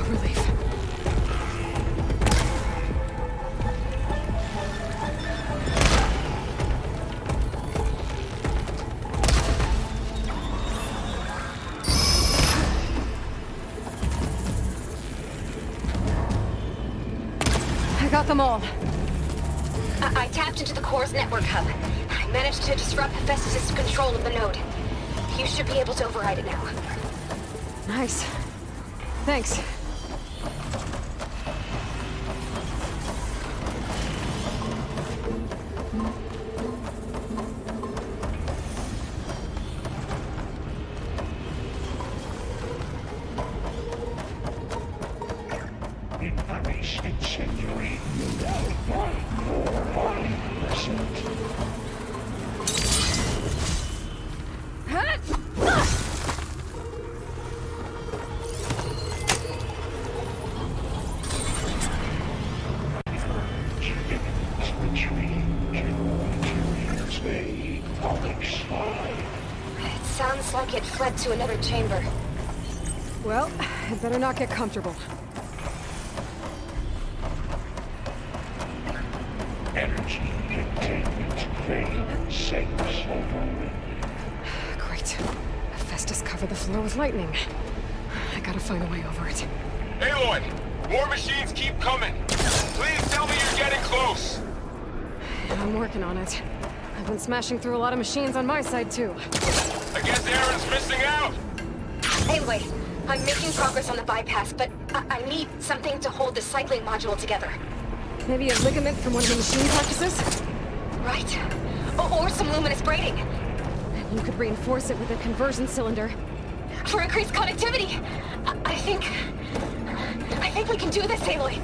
Speaker 7: Relief. I got them all.
Speaker 8: I tapped into the core's network hub. I managed to disrupt Hephaestus' control of the node. You should be able to override it now.
Speaker 7: Nice. Thanks.
Speaker 9: Increase incendiary loadout by 400%. Between general interiors, a public spy.
Speaker 8: It sounds like it fled to another chamber.
Speaker 7: Well, I'd better not get comfortable.
Speaker 9: Energy containment vein sinks over.
Speaker 7: Great. Hephaestus covered the floor with lightning. I gotta find a way over it.
Speaker 1: Aloy, more machines keep coming. Please tell me you're getting close.
Speaker 7: I'm working on it. I've been smashing through a lot of machines on my side, too.
Speaker 1: I guess Aaron's missing out.
Speaker 8: Anyway, I'm making progress on the bypass, but I need something to hold the cycling module together.
Speaker 7: Maybe a ligament from one of the machine carcasses?
Speaker 8: Right. Or some luminous braiding.
Speaker 7: You could reinforce it with a conversion cylinder.
Speaker 8: For increased connectivity. I think we can do this, Aloy.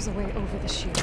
Speaker 7: there's a way over the shield.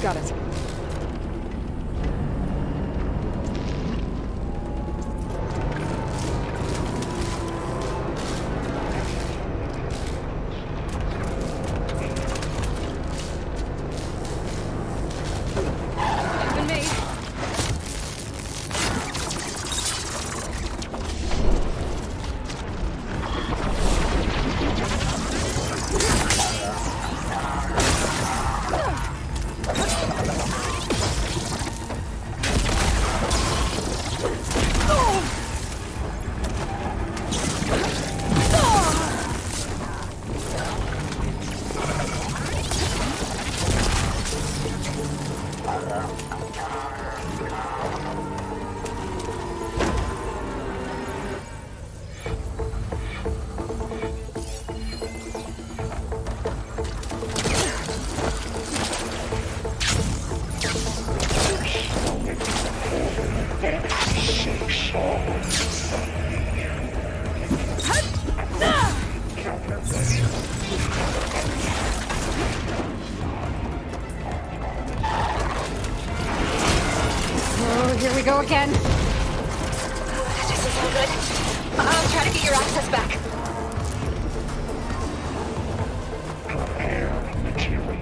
Speaker 7: Got it.
Speaker 4: Been made.
Speaker 7: Oh, here we go again.
Speaker 8: This doesn't sound good. I'll try to get your access back.
Speaker 9: Materials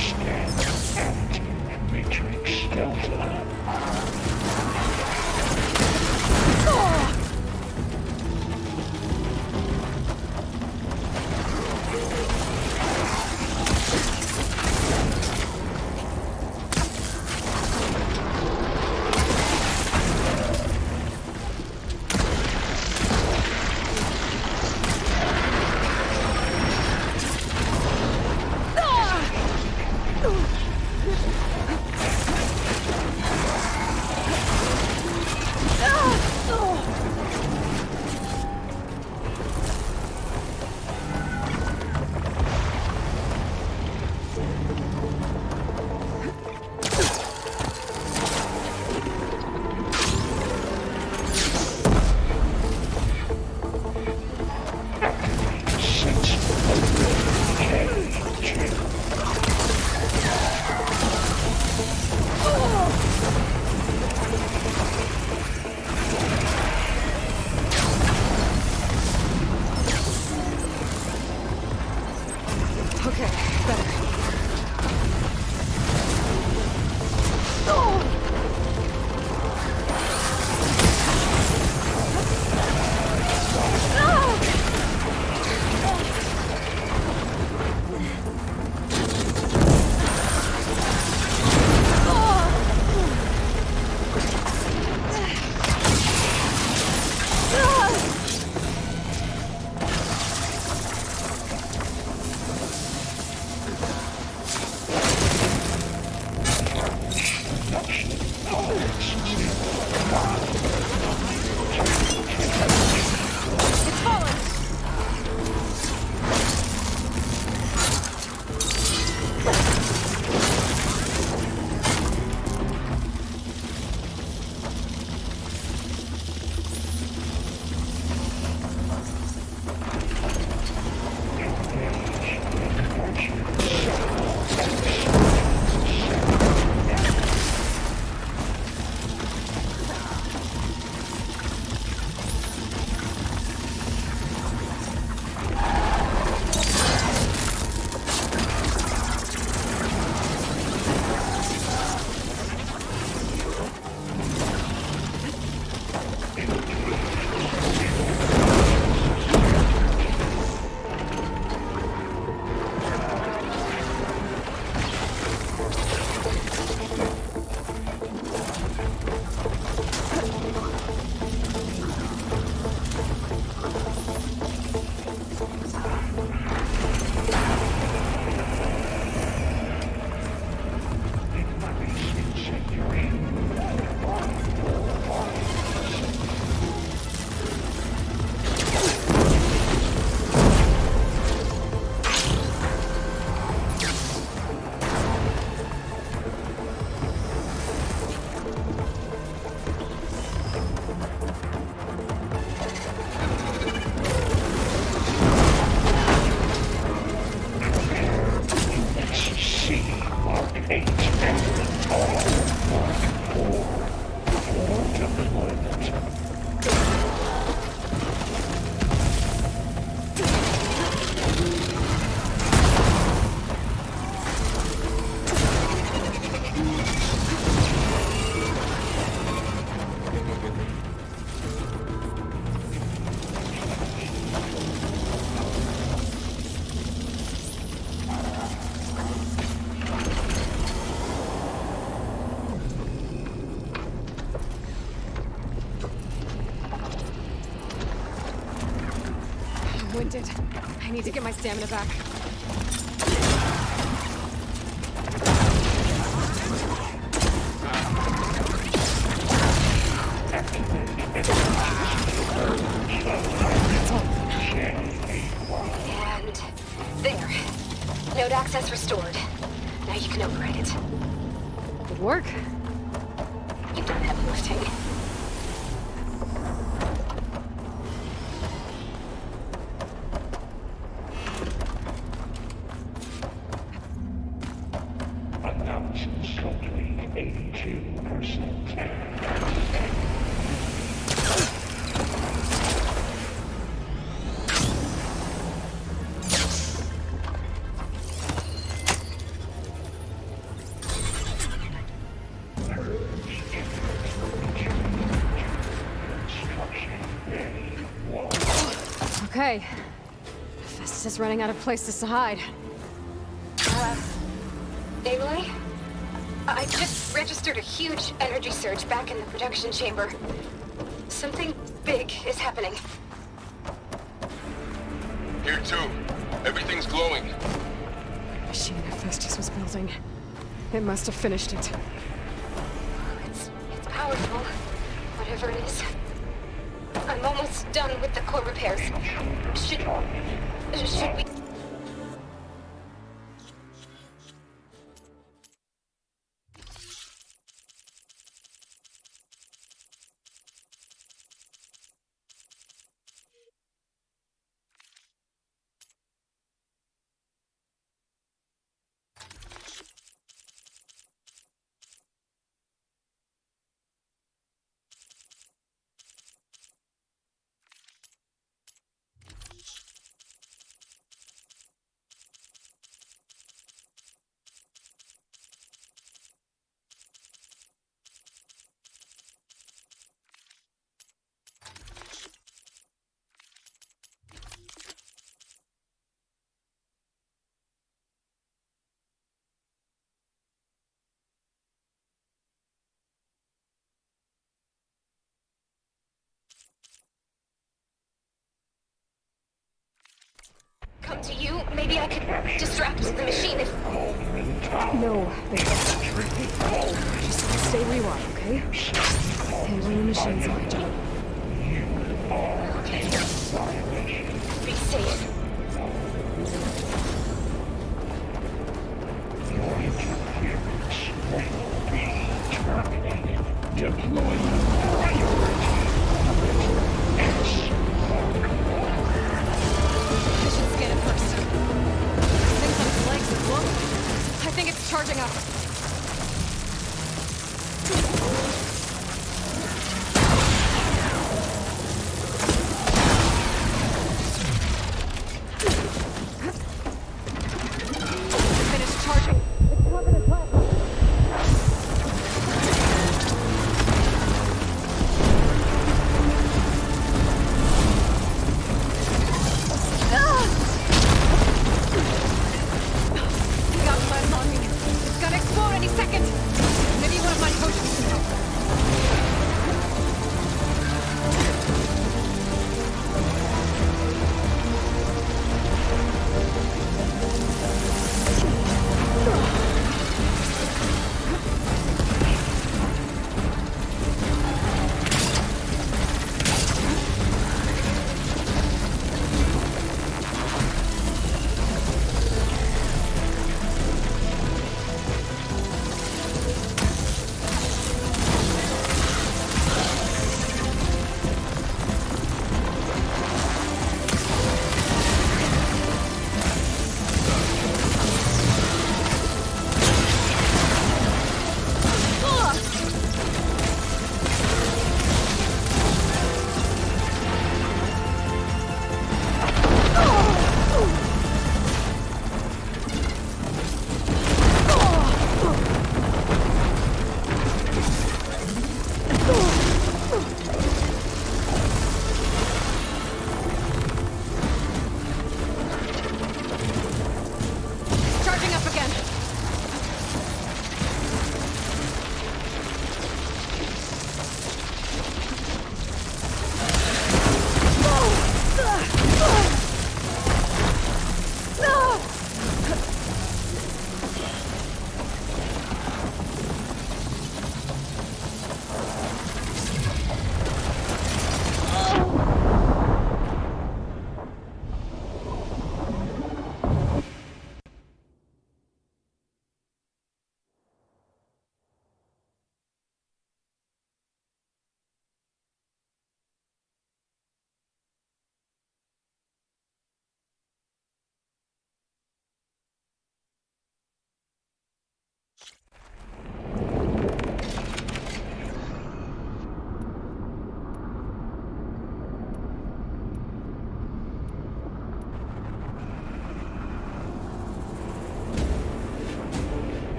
Speaker 9: extend.
Speaker 7: winded. I need to get my stamina back.
Speaker 8: And there. Node access restored. Now you can override it.
Speaker 7: Good work.
Speaker 8: You've done heavy lifting.
Speaker 9: Announced slightly 82%.
Speaker 7: Okay. Festus is running out of places to hide.
Speaker 8: Aloy? I just registered a huge energy surge back in the production chamber. Something big is happening.
Speaker 1: Here too. Everything's glowing.
Speaker 7: The machine that Festus was building. It must have finished it.
Speaker 8: It's powerful, whatever it is. I'm almost done with the core repairs. Should we... come to you? Maybe I could distract the machine if...
Speaker 7: No, baby. Just stay where you are, okay? Handling the machine's my job.
Speaker 8: Be safe.
Speaker 9: Your interference will be terminated. Deploying priority.
Speaker 7: I should scan it first. Things on its legs is glowing. I think it's charging up. Finished charging. It's covered in plasma.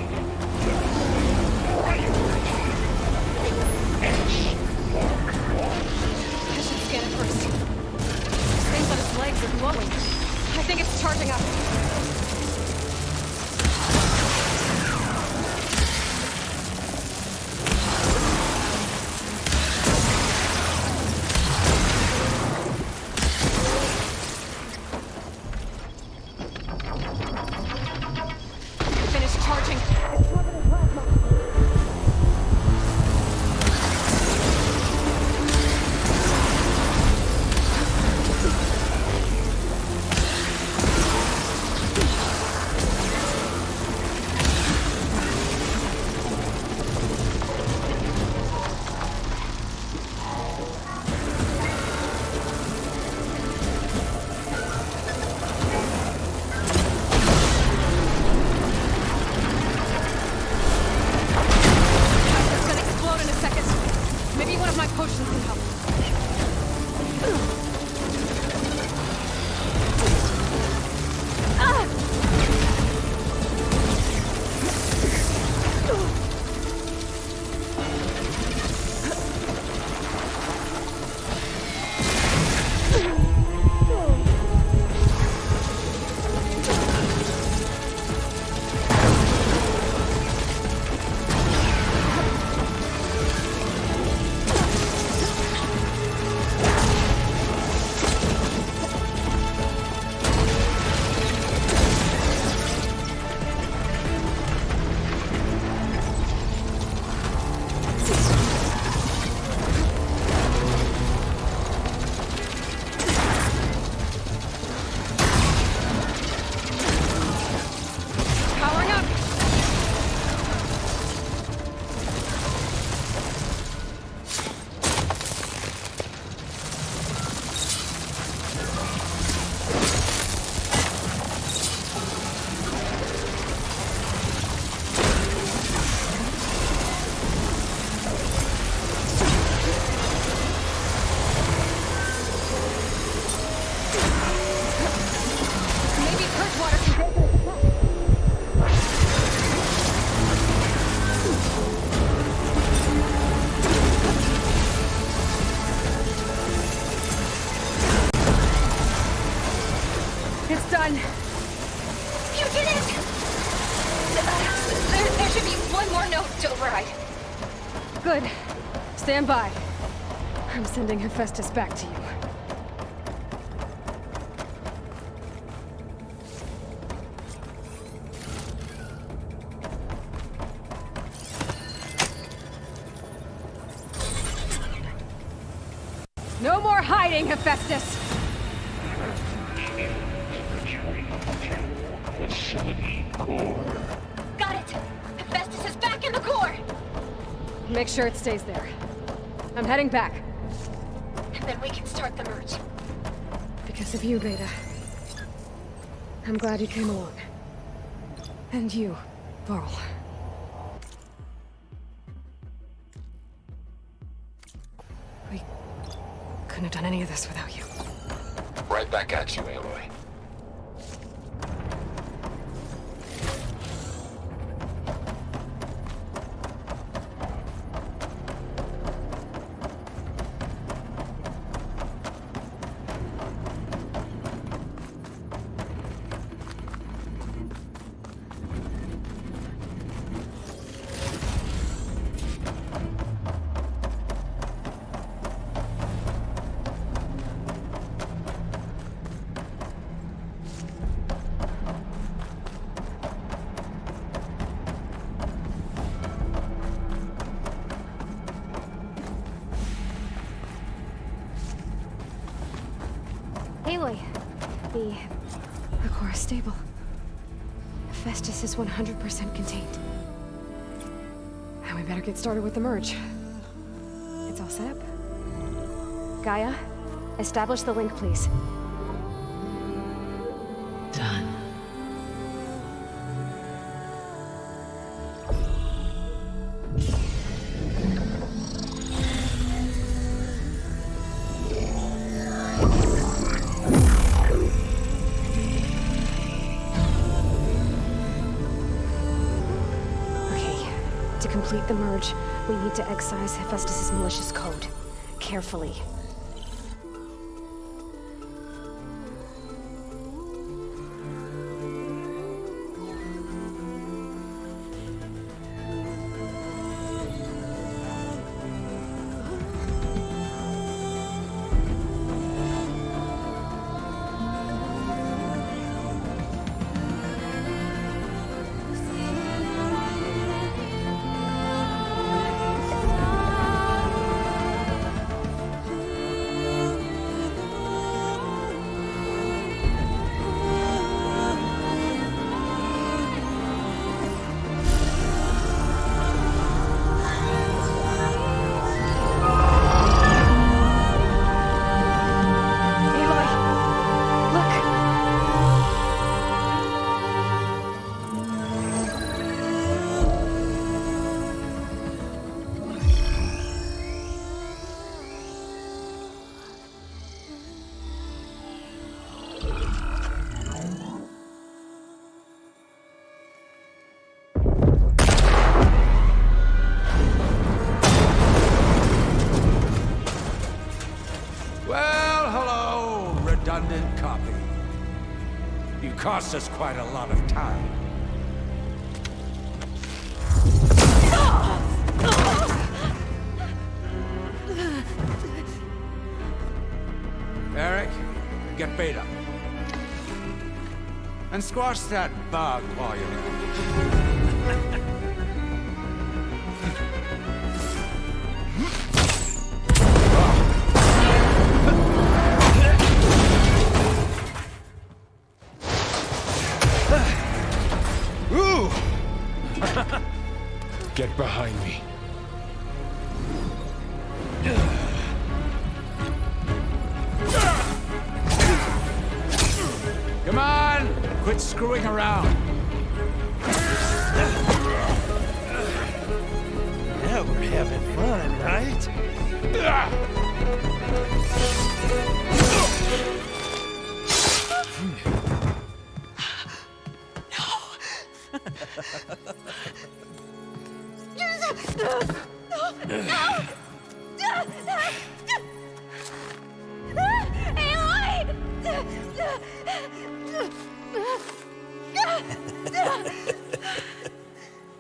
Speaker 7: I should scan it first. Things on its legs are glowing. I think it's charging up. Finished charging. It's gonna explode in a second. Maybe one of my potions can help. Powering up. Maybe Kirkwater can take it. It's done.
Speaker 8: You did it! There should be one more note to override.
Speaker 7: Good. Stand by. I'm sending Hephaestus back to you. No more hiding, Hephaestus!
Speaker 9: Facility core.
Speaker 8: Got it! Hephaestus is back in the core!
Speaker 7: Make sure it stays there. I'm heading back.
Speaker 8: And then we can start the merge.
Speaker 7: Because of you, Beta. I'm glad you came along. And you, Varl. We couldn't have done any of this without you.
Speaker 5: Right back at you, Aloy.
Speaker 3: Aloy,
Speaker 7: The core is stable. Hephaestus is 100% contained. And we better get started with the merge. It's all set up.
Speaker 3: Gaia, establish the link, please.
Speaker 6: Done.
Speaker 7: To complete the merge, we need to excise Hephaestus' malicious code. Carefully.
Speaker 9: Redundant copy. You cost us quite a lot of time. Eric, get Beta. And squash that bug while you're at it.
Speaker 1: Get behind me.
Speaker 9: Come on! Quit screwing around.
Speaker 10: Now we're having fun, right?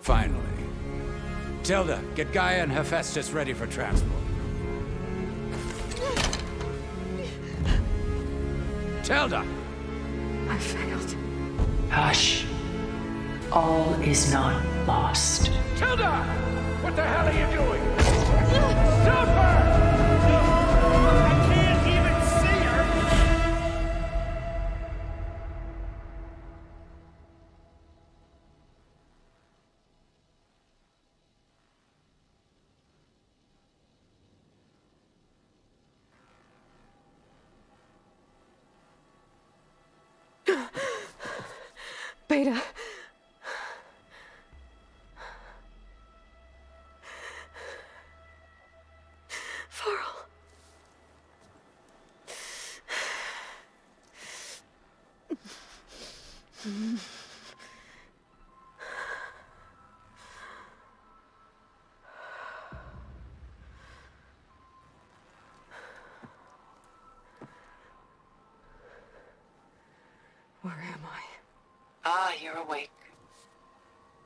Speaker 9: Finally. Tilda, get Gaia and Hephaestus ready for transport. Tilda!
Speaker 7: I failed.
Speaker 6: Hush. All is not lost.
Speaker 1: Tilda! What the hell are you doing? Stop her! I can't even see her!
Speaker 7: Beta. Varl. Where am I?
Speaker 6: Ah, you're awake.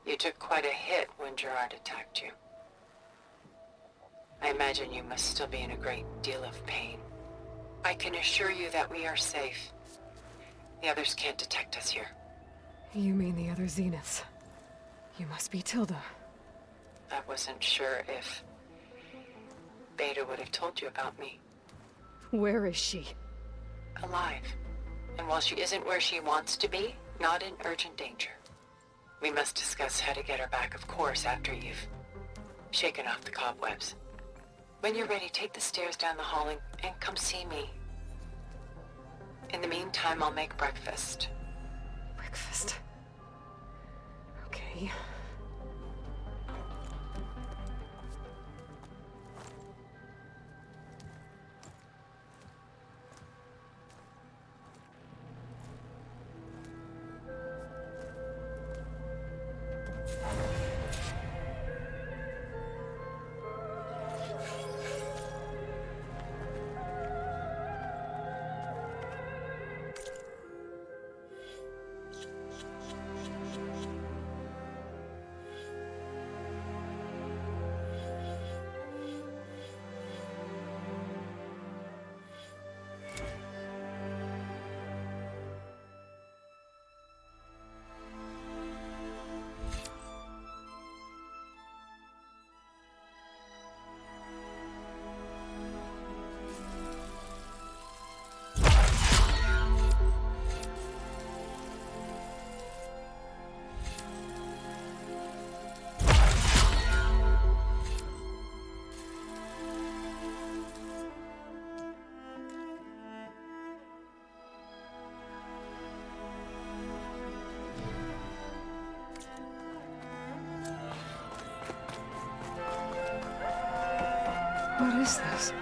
Speaker 6: You took quite a hit when Gerard attacked you. I imagine you must still be in a great deal of pain. I can assure you that we are safe. The others can't detect us here.
Speaker 7: You mean the other Zeniths? You must be Tilda.
Speaker 6: I wasn't sure if Beta would have told you about me.
Speaker 7: Where is she?
Speaker 6: Alive. And while she isn't where she wants to be, not in urgent danger. We must discuss how to get her back, of course, after you've shaken off the cobwebs. When you're ready, take the stairs down the hall and come see me. In the meantime, I'll make breakfast.
Speaker 7: Breakfast. Okay. What is this?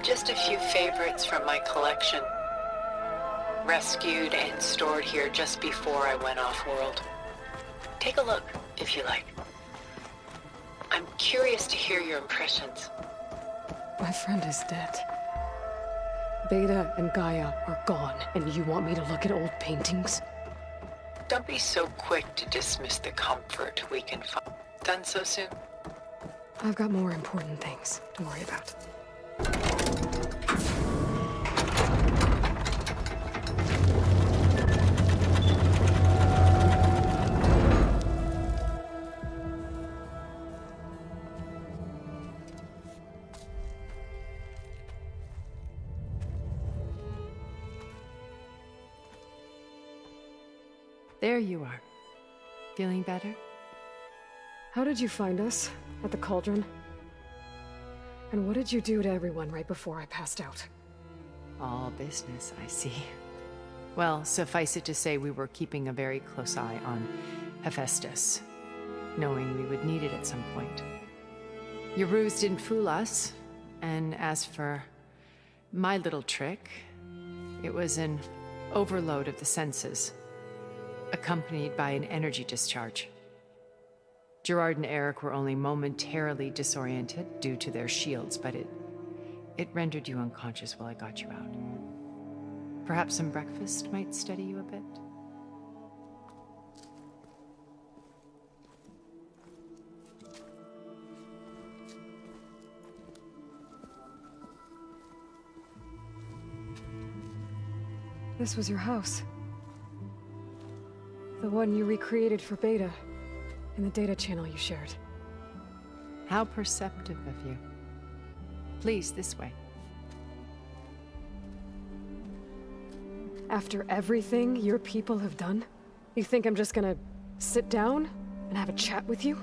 Speaker 11: Just a few favorites from my collection. Rescued and stored here just before I went off-world. Take a look, if you like. I'm curious to hear your impressions.
Speaker 7: My friend is dead. Beta and Gaia are gone, and you want me to look at old paintings?
Speaker 11: Don't be so quick to dismiss the comfort we can find. Done so soon?
Speaker 7: I've got more important things to worry about.
Speaker 2: There you are. Feeling better?
Speaker 7: How did you find us? At the Cauldron? And what did you do to everyone right before I passed out?
Speaker 2: All business, I see. Well, suffice it to say we were keeping a very close eye on Hephaestus, knowing we would need it at some point. Your ruse didn't fool us, and as for my little trick, it was an overload of the senses, accompanied by an energy discharge. Gerard and Eric were only momentarily disoriented due to their shields, but it rendered you unconscious while I got you out. Perhaps some breakfast might steady you a bit?
Speaker 7: This was your house. The one you recreated for Beta, in the data channel you shared.
Speaker 2: How perceptive of you. Please, this way.
Speaker 7: After everything your people have done, you think I'm just gonna sit down and have a chat with you?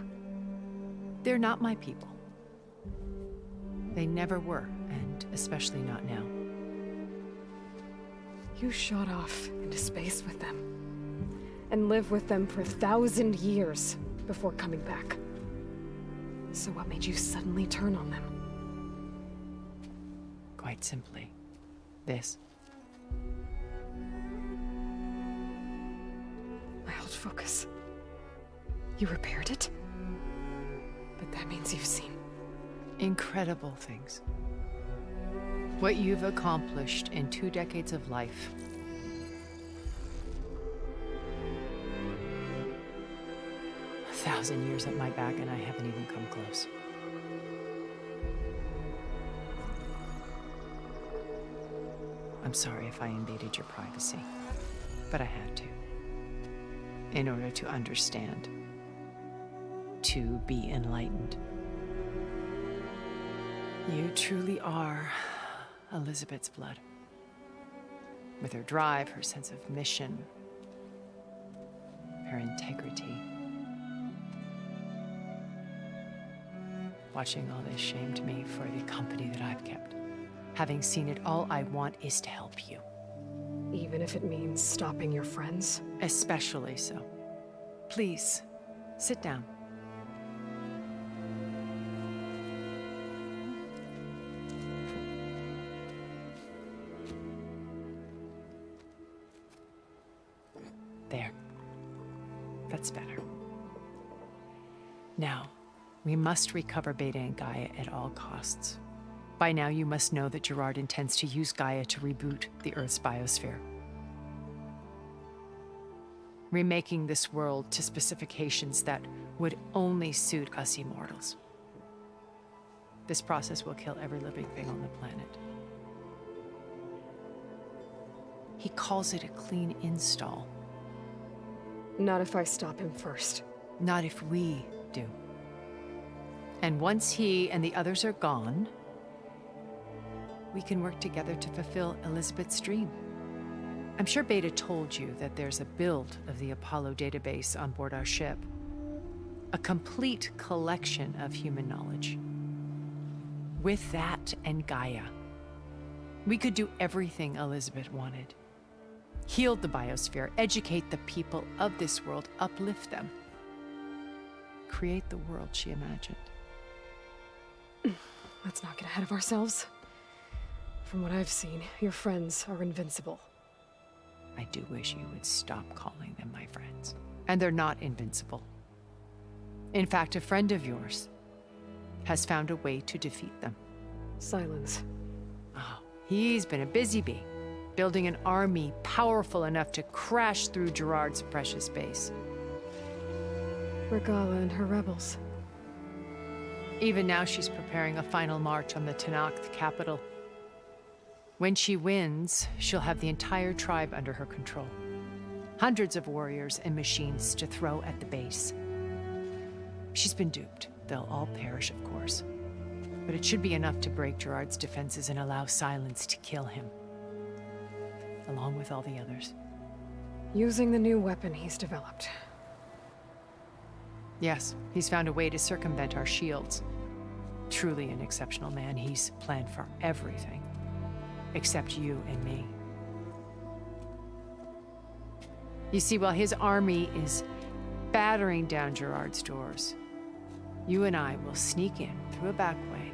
Speaker 2: They're not my people. They never were, and especially not now.
Speaker 7: You shot off into space with them, and lived with them for 1,000 years before coming back. So what made you suddenly turn on them?
Speaker 2: Quite simply, this.
Speaker 7: My old focus. You repaired it? But that means you've seen
Speaker 2: incredible things. What you've accomplished in 2 decades of life. A 1,000 years at my back and I haven't even come close. I'm sorry if I invaded your privacy, but I had to. In order to understand. To be enlightened. You truly are Elizabeth's blood. With her drive, her sense of mission, her integrity. Watching all this shamed me for the company that I've kept. Having seen it, all I want is to help you.
Speaker 7: even if it means stopping your friends?
Speaker 2: Especially so. Please, sit down. There. That's better. Now, we must recover Beta and Gaia at all costs. By now, you must know that Gerard intends to use Gaia to reboot the Earth's biosphere. Remaking this world to specifications that would only suit us immortals. This process will kill every living thing on the planet. He calls it a clean install.
Speaker 7: Not if I stop him first.
Speaker 2: Not if we do. And once he and the others are gone, we can work together to fulfill Elizabeth's dream. I'm sure Beta told you that there's a build of the Apollo database on board our ship. A complete collection of human knowledge. With that and Gaia, we could do everything Elizabeth wanted. Heal the biosphere, educate the people of this world, uplift them. Create the world she imagined.
Speaker 7: Let's not get ahead of ourselves. From what I've seen, your friends are invincible.
Speaker 2: I do wish you would stop calling them my friends. And they're not invincible. In fact, a friend of yours has found a way to defeat them.
Speaker 7: Silence.
Speaker 2: Oh, he's been a busy bee, building an army powerful enough to crash through Gerard's precious base.
Speaker 7: Regala and her rebels.
Speaker 2: Even now, she's preparing a final march on the Tenakth capital. When she wins, she'll have the entire tribe under her control. Hundreds of warriors and machines to throw at the base. She's been duped. They'll all perish, of course. But it should be enough to break Gerard's defenses and allow Silence to kill him. Along with all the others.
Speaker 7: Using the new weapon he's developed.
Speaker 2: Yes, he's found a way to circumvent our shields. Truly an exceptional man. He's planned for everything. Except you and me. You see, while his army is battering down Gerard's doors, you and I will sneak in through a back way.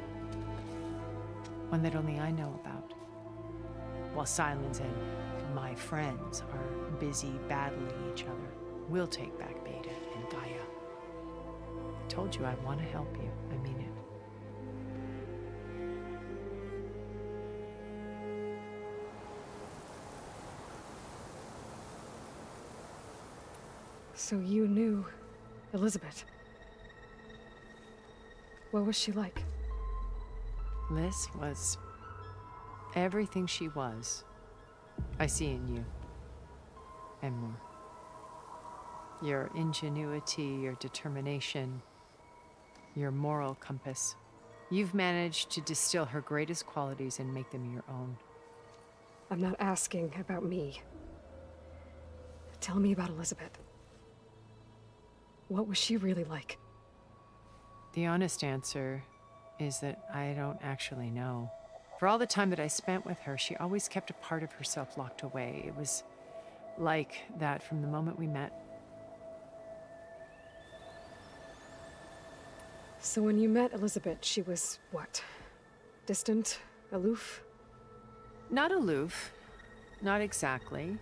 Speaker 2: One that only I know about. While Silence and my friends are busy battling each other, we'll take back Beta and Gaia. I told you I want to help you. I mean it.
Speaker 7: So you knew Elizabeth. What was she like?
Speaker 2: Liz was everything she was. I see in you. And more. Your ingenuity, your determination, your moral compass. You've managed to distill her greatest qualities and make them your own.
Speaker 7: I'm not asking about me. Tell me about Elizabeth. What was she really like?
Speaker 2: The honest answer is that I don't actually know. For all the time that I spent with her, she always kept a part of herself locked away. It was like that from the moment we met.
Speaker 7: So when you met Elizabeth, she was what? Distant? Aloof?
Speaker 2: Not aloof. Not exactly.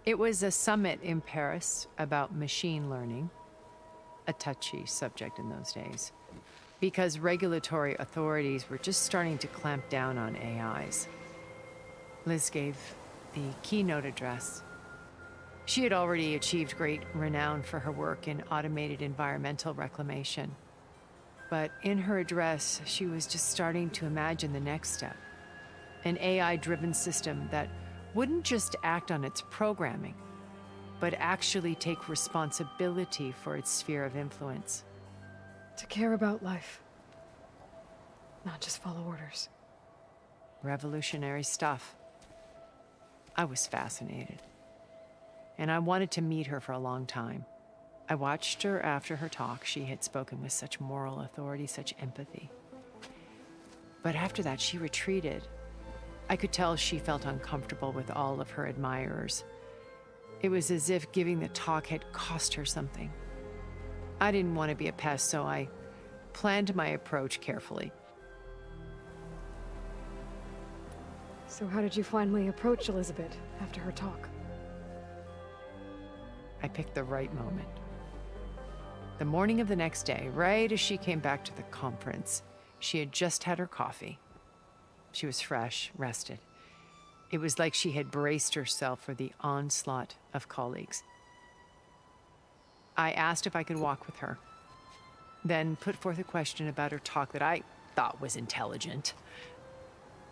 Speaker 2: It was a summit in Paris about machine learning, a touchy subject in those days, because regulatory authorities were just starting to clamp down on AIs. Liz gave the keynote address. She had already achieved great renown for her work in automated environmental reclamation. But in her address, she was just starting to imagine the next step, an AI-driven system that wouldn't just act on its programming, but actually take responsibility for its sphere of influence.
Speaker 7: To care about life. Not just follow orders.
Speaker 2: Revolutionary stuff. I was fascinated. And I wanted to meet her for a long time. I watched her after her talk. She had spoken with such moral authority, such empathy. But after that, she retreated. I could tell she felt uncomfortable with all of her admirers. It was as if giving the talk had cost her something. I didn't want to be a pest, so I planned my approach carefully.
Speaker 7: So how did you finally approach Elizabeth after her talk?
Speaker 2: I picked the right moment. The morning of the next day, right as she came back to the conference, she had just had her coffee. She was fresh, rested. It was like she had braced herself for the onslaught of colleagues. I asked if I could walk with her, then put forth a question about her talk that I thought was intelligent.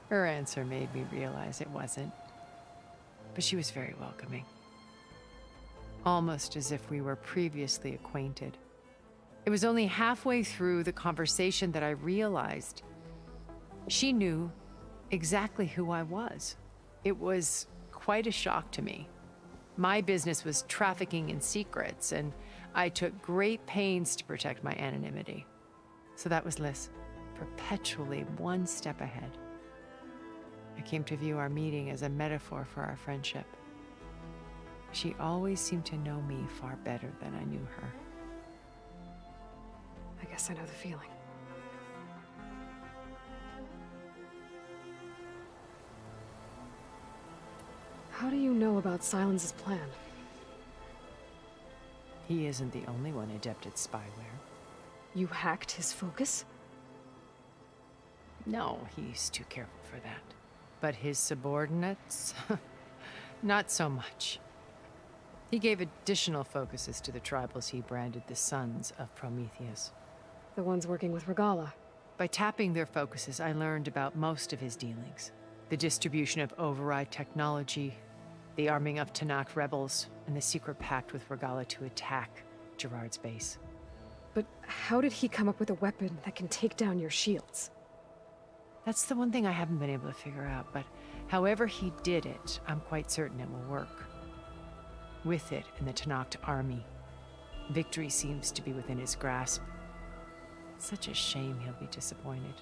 Speaker 2: Her answer made me realize it wasn't, but she was very welcoming. Almost as if we were previously acquainted. It was only halfway through the conversation that I realized she knew exactly who I was. It was quite a shock to me. My business was trafficking in secrets, and I took great pains to protect my anonymity. So that was Liz, perpetually one step ahead. I came to view our meeting as a metaphor for our friendship. She always seemed to know me far better than I knew her.
Speaker 7: I guess I know the feeling. How do you know about Silence's plan?
Speaker 2: He isn't the only one adept at spyware.
Speaker 7: You hacked his focus?
Speaker 2: No, he's too careful for that. But his subordinates? Not so much. He gave additional focuses to the tribals he branded the Sons of Prometheus.
Speaker 7: The ones working with Regala.
Speaker 2: By tapping their focuses, I learned about most of his dealings. The distribution of override technology, the arming of Tanakh rebels, and the secret pact with Regala to attack Gerard's base.
Speaker 7: But how did he come up with a weapon that can take down your shields?
Speaker 2: That's the one thing I haven't been able to figure out, but however he did it, I'm quite certain it will work. With it and the Tanakh army, victory seems to be within his grasp. Such a shame he'll be disappointed.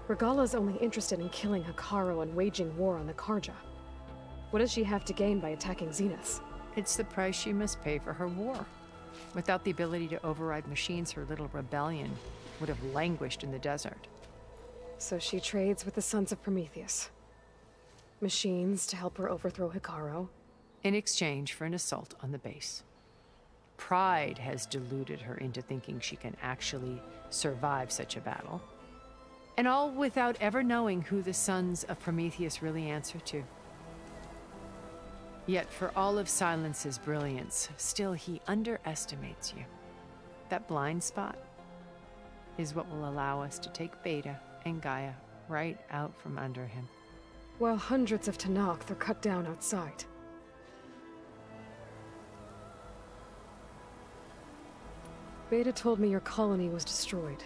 Speaker 7: Regala's only interested in killing Hekarro and waging war on the Karja. What does she have to gain by attacking Zenith?
Speaker 2: It's the price she must pay for her war. Without the ability to override machines, her little rebellion would have languished in the desert.
Speaker 7: So she trades with the Sons of Prometheus. Machines to help her overthrow Hekarro.
Speaker 2: In exchange for an assault on the base. Pride has deluded her into thinking she can actually survive such a battle. And all without ever knowing who the Sons of Prometheus really answer to. Yet for all of Silence's brilliance, still he underestimates you. That blind spot is what will allow us to take Beta and Gaia right out from under him.
Speaker 7: While hundreds of Tanakh are cut down outside. Beta told me your colony was destroyed.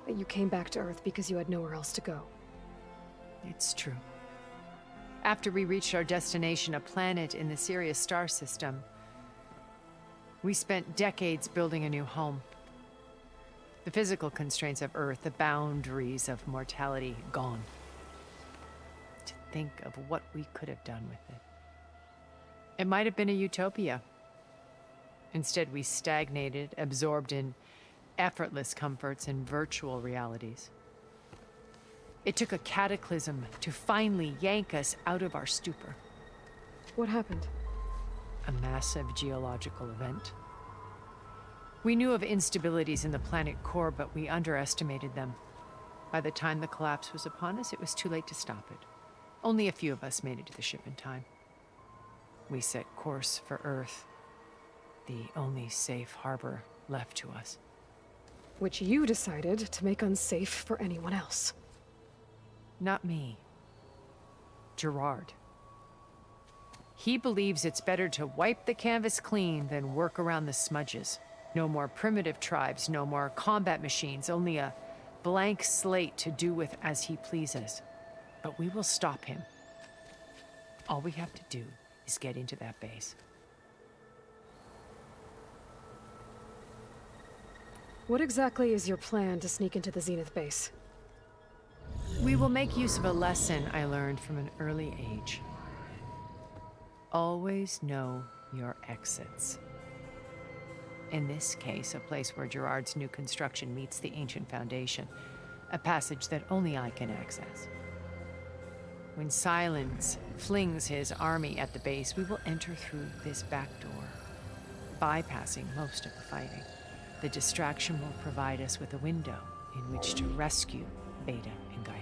Speaker 7: That you came back to Earth because you had nowhere else to go.
Speaker 2: It's true. After we reached our destination, a planet in the Sirius star system, we spent decades building a new home. The physical constraints of Earth, the boundaries of mortality, gone. To think of what we could have done with it. It might have been a utopia. Instead, we stagnated, absorbed in effortless comforts and virtual realities. It took a cataclysm to finally yank us out of our stupor.
Speaker 7: What happened?
Speaker 2: A massive geological event. We knew of instabilities in the planet core, but we underestimated them. By the time the collapse was upon us, it was too late to stop it. Only a few of us made it to the ship in time. We set course for Earth, the only safe harbor left to us.
Speaker 7: Which you decided to make unsafe for anyone else.
Speaker 2: Not me. Gerard. He believes it's better to wipe the canvas clean than work around the smudges. No more primitive tribes, no more combat machines, only a blank slate to do with as he pleases. But we will stop him. All we have to do is get into that base.
Speaker 7: What exactly is your plan to sneak into the Zenith base?
Speaker 2: We will make use of a lesson I learned from an early age. Always know your exits. In this case, a place where Gerard's new construction meets the ancient foundation, a passage that only I can access. When Silence flings his army at the base, we will enter through this back door, bypassing most of the fighting. The distraction will provide us with a window in which to rescue Beta and Gaia.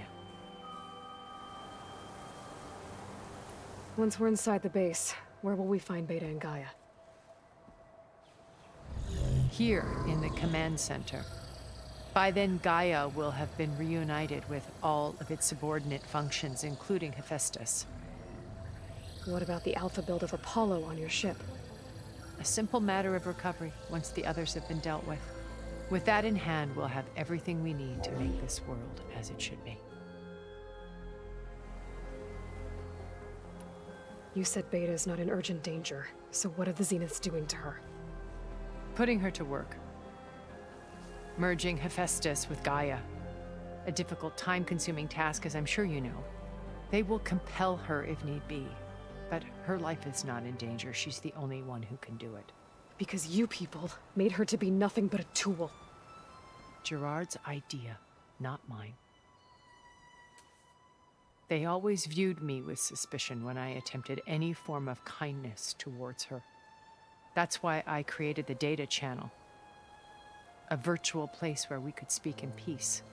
Speaker 7: Once we're inside the base, where will we find Beta and Gaia?
Speaker 2: Here in the command center. By then, Gaia will have been reunited with all of its subordinate functions, including Hephaestus.
Speaker 7: What about the Alpha build of Apollo on your ship?
Speaker 2: A simple matter of recovery once the others have been dealt with. With that in hand, we'll have everything we need to make this world as it should be.
Speaker 7: You said Beta is not in urgent danger, so what are the Zeniths doing to her?
Speaker 2: Putting her to work. Merging Hephaestus with Gaia. A difficult, time-consuming task, as I'm sure you know. They will compel her if need be. But her life is not in danger. She's the only one who can do it.
Speaker 7: Because you people made her to be nothing but a tool.
Speaker 2: Gerard's idea, not mine. They always viewed me with suspicion when I attempted any form of kindness towards her. That's why I created the Data Channel, a virtual place where we could speak in peace.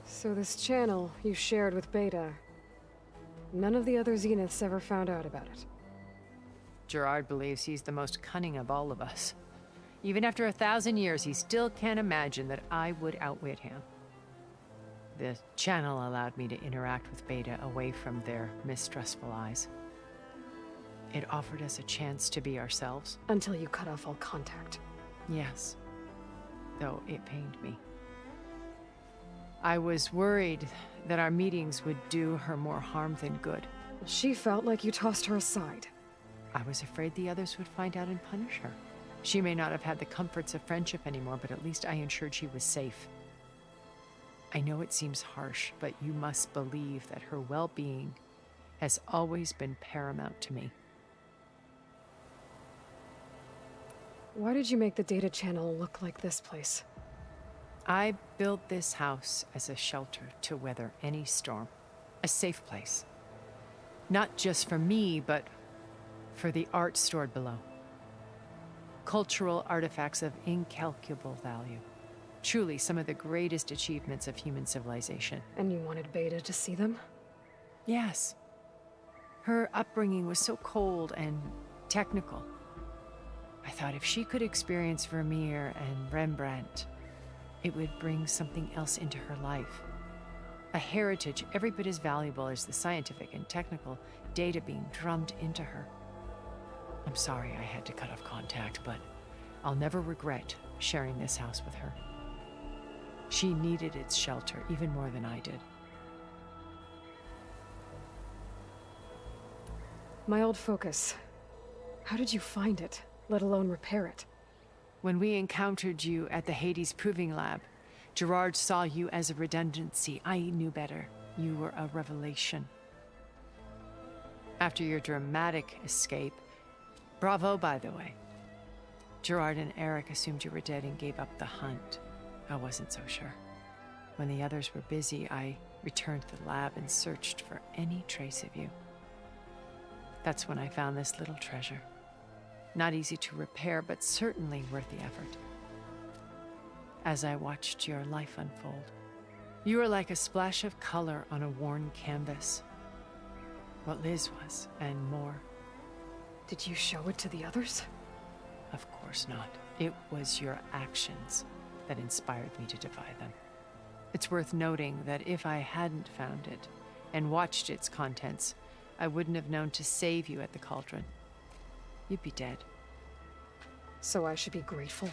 Speaker 7: So this channel you shared with Beta, none of the other Zeniths ever found out about it.
Speaker 2: Gerard believes he's the most cunning of all of us. Even after 1,000 years, he still can't imagine that I would outwit him. The channel allowed me to interact with Beta away from their mistrustful eyes. It offered us a chance to be ourselves.
Speaker 7: Until you cut off all contact.
Speaker 2: Yes, though it pained me. I was worried that our meetings would do her more harm than good.
Speaker 7: She felt like you tossed her aside.
Speaker 2: I was afraid the others would find out and punish her. She may not have had the comforts of friendship anymore, but at least I ensured she was safe. I know it seems harsh, but you must believe that her well-being has always been paramount to me.
Speaker 7: Why did you make the Data Channel look like this place?
Speaker 2: I built this house as a shelter to weather any storm. A safe place. Not just for me, but for the art stored below. Cultural artifacts of incalculable value. Truly some of the greatest achievements of human civilization.
Speaker 7: And you wanted Beta to see them?
Speaker 2: Yes. Her upbringing was so cold and technical. I thought if she could experience Vermeer and Rembrandt, it would bring something else into her life. A heritage every bit as valuable as the scientific and technical data being drummed into her. I'm sorry I had to cut off contact, but I'll never regret sharing this house with her. She needed its shelter even more than I did.
Speaker 7: My old focus. How did you find it, let alone repair it?
Speaker 2: When we encountered you at the Hades Proving Lab, Gerard saw you as a redundancy. I knew better. You were a revelation. After your dramatic escape, bravo, by the way. Gerard and Eric assumed you were dead and gave up the hunt. I wasn't so sure. When the others were busy, I returned to the lab and searched for any trace of you. That's when I found this little treasure. Not easy to repair, but certainly worth the effort. As I watched your life unfold, you were like a splash of color on a worn canvas. What Liz was, and more.
Speaker 7: Did you show it to the others?
Speaker 2: Of course not. It was your actions that inspired me to defy them. It's worth noting that if I hadn't found it and watched its contents, I wouldn't have known to save you at the Cauldron. You'd be dead.
Speaker 7: So I should be grateful?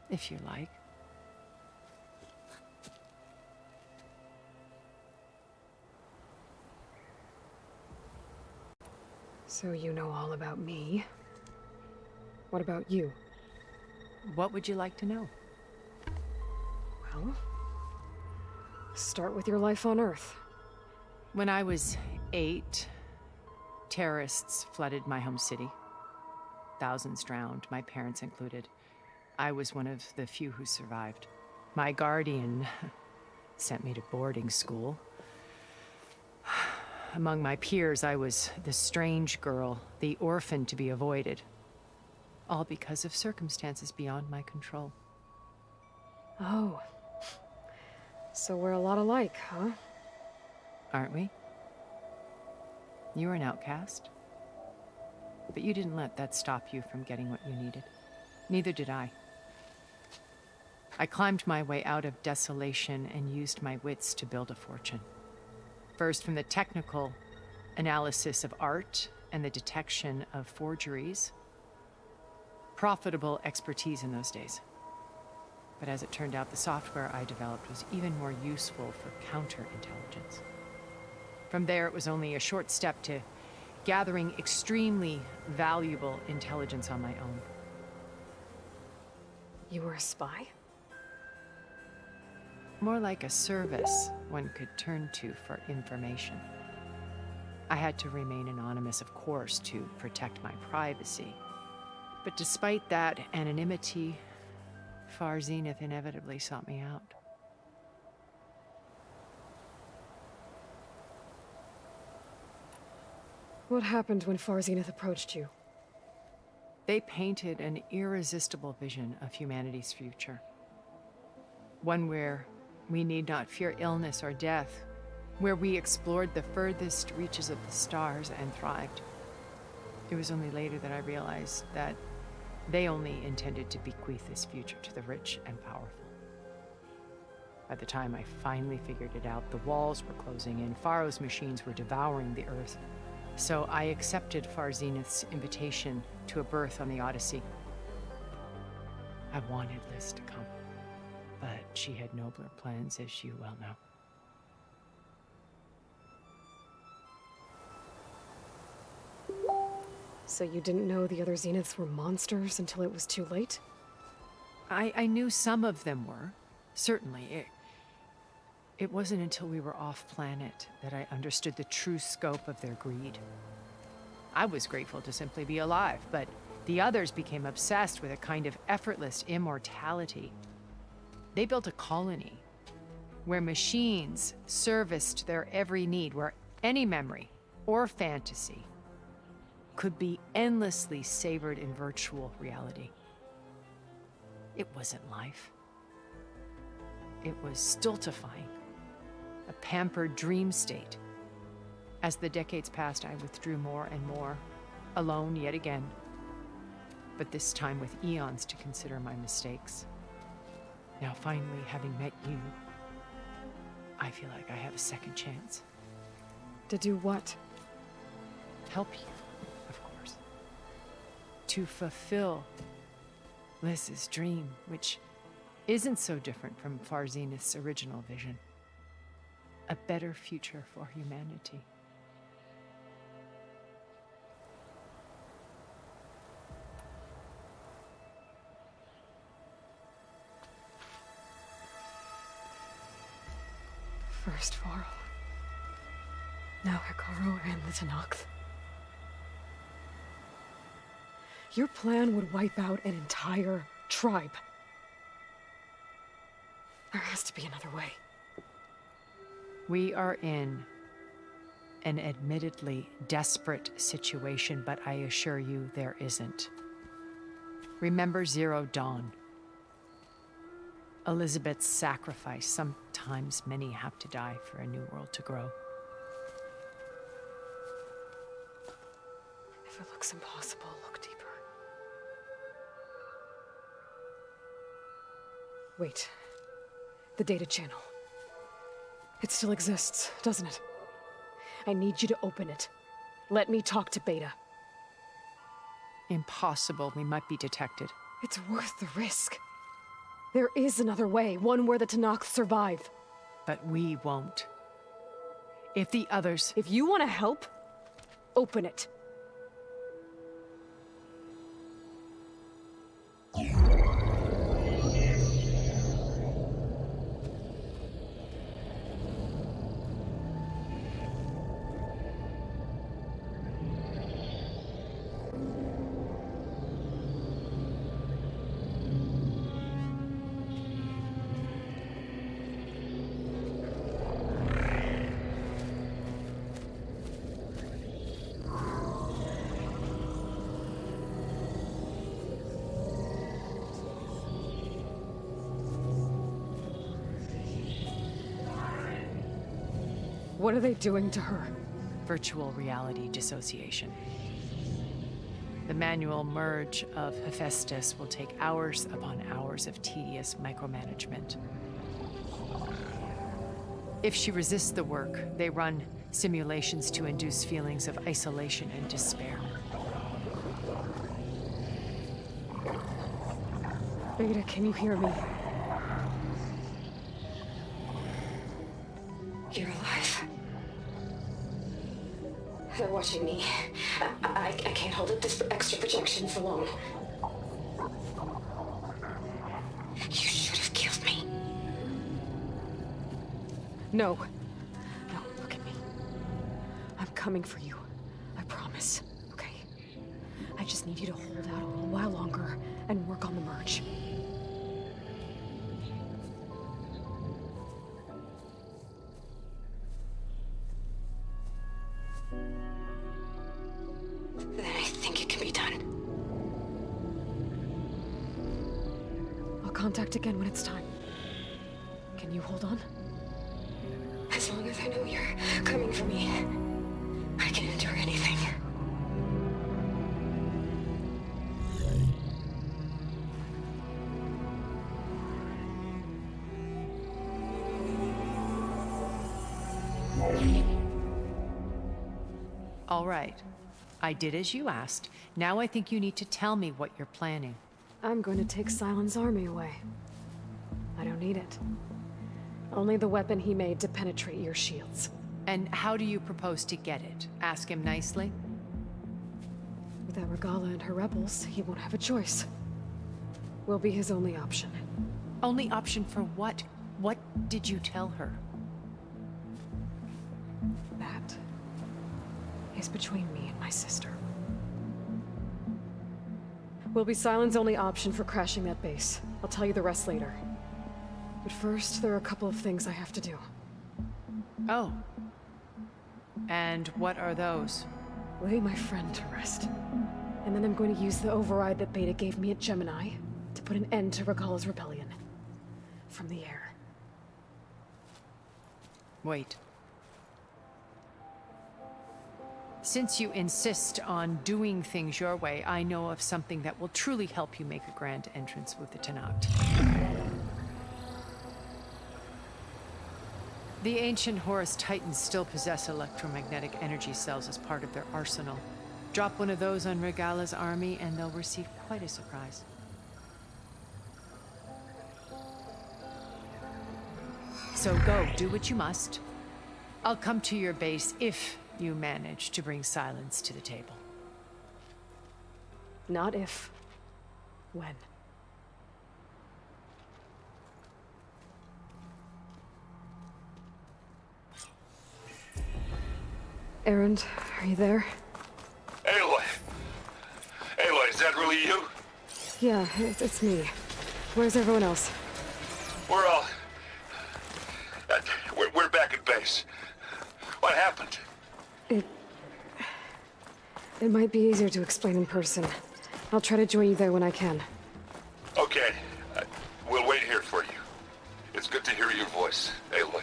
Speaker 2: If you like.
Speaker 7: So you know all about me. What about you?
Speaker 2: What would you like to know?
Speaker 7: Well, start with your life on Earth.
Speaker 2: When I was 8, terrorists flooded my home city. Thousands drowned, my parents included. I was one of the few who survived. My guardian sent me to boarding school. Among my peers, I was the strange girl, the orphan to be avoided. All because of circumstances beyond my control.
Speaker 7: Oh. So we're a lot alike, huh?
Speaker 2: Aren't we? You were an outcast. But you didn't let that stop you from getting what you needed. Neither did I. I climbed my way out of desolation and used my wits to build a fortune. First, from the technical analysis of art and the detection of forgeries. Profitable expertise in those days. But as it turned out, the software I developed was even more useful for counterintelligence. From there, it was only a short step to gathering extremely valuable intelligence on my own.
Speaker 7: You were a spy?
Speaker 2: More like a service one could turn to for information. I had to remain anonymous, of course, to protect my privacy. But despite that anonymity, Far Zenith inevitably sought me out.
Speaker 7: What happened when Far Zenith approached you?
Speaker 2: They painted an irresistible vision of humanity's future. One where we need not fear illness or death, where we explored the furthest reaches of the stars and thrived. It was only later that I realized that they only intended to bequeath this future to the rich and powerful. By the time I finally figured it out, the walls were closing in, Pharaoh's machines were devouring the Earth. So I accepted Far Zenith's invitation to a berth on the Odyssey. I wanted Liz to come, but she had nobler plans, as you well know.
Speaker 7: So you didn't know the other Zeniths were monsters until it was too late?
Speaker 2: I knew some of them were, certainly. It wasn't until we were off-planet that I understood the true scope of their greed. I was grateful to simply be alive, but the others became obsessed with a kind of effortless immortality. They built a colony where machines serviced their every need, where any memory or fantasy could be endlessly savored in virtual reality. It wasn't life. It was stultifying, a pampered dream state. As the decades passed, I withdrew more and more, alone yet again, but this time with eons to consider my mistakes. Now finally, having met you, I feel like I have a second chance.
Speaker 7: To do what?
Speaker 2: Help you, of course. To fulfill Liz's dream, which isn't so different from Far Zenith's original vision. A better future for humanity.
Speaker 7: First Varl. Now Hekarro and the Tenakth. Your plan would wipe out an entire tribe. There has to be another way.
Speaker 2: We are in an admittedly desperate situation, but I assure you there isn't. Remember Zero Dawn. Elizabeth's sacrifice. Sometimes many have to die for a new world to grow.
Speaker 7: If it looks impossible, look deeper. Wait. The data channel. It still exists, doesn't it? I need you to open it. Let me talk to Beta.
Speaker 2: Impossible. We might be detected.
Speaker 7: It's worth the risk. There is another way, one where the Tenakth survive.
Speaker 2: But we won't. If the others...
Speaker 7: If you want to help, open it. What are they doing to her?
Speaker 2: Virtual reality dissociation. The manual merge of Hephaestus will take hours upon hours of tedious micromanagement. If she resists the work, they run simulations to induce feelings of isolation and despair.
Speaker 7: Beta, can you hear me?
Speaker 8: You're alive. They're watching me. I can't hold up this extra projection for long. You should have killed me.
Speaker 7: No. No, look at me. I'm coming for you. I promise. Okay? I just need you to hold out a little while longer and work on the merge.
Speaker 8: think it can be done.
Speaker 7: I'll contact again when it's time. Can you hold on?
Speaker 8: As long as I know you're coming for me, I can endure anything.
Speaker 2: All right. I did as you asked. Now I think you need to tell me what you're planning.
Speaker 7: I'm going to take Sylens' army away. I don't need it. Only the weapon he made to penetrate your shields.
Speaker 2: And how do you propose to get it? Ask him nicely?
Speaker 7: Without Regala and her rebels, he won't have a choice. We'll be his only option.
Speaker 2: Only option for what? What did you tell her?
Speaker 7: That is between me and my sister. Will be Sylens' only option for crashing that base. I'll tell you the rest later. But first, there are a couple of things I have to do.
Speaker 2: Oh. And what are those?
Speaker 7: Lay my friend to rest. And then I'm going to use the override that Beta gave me at Gemini to put an end to Regala's rebellion. From the air.
Speaker 2: Wait. Since you insist on doing things your way, I know of something that will truly help you make a grand entrance with the Tenakth. The ancient Horus Titans still possess electromagnetic energy cells as part of their arsenal. Drop one of those on Regala's army and they'll receive quite a surprise. So go, do what you must. I'll come to your base if you manage to bring Sylens to the table.
Speaker 7: Not if. When. Erend, are you there?
Speaker 12: Aloy! Aloy, is that really you?
Speaker 7: Yeah, it's me. Where's everyone else?
Speaker 12: We're all... We're back at base. What happened?
Speaker 7: It might be easier to explain in person. I'll try to join you there when I can.
Speaker 12: Okay. We'll wait here for you. It's good to hear your voice, Aloy.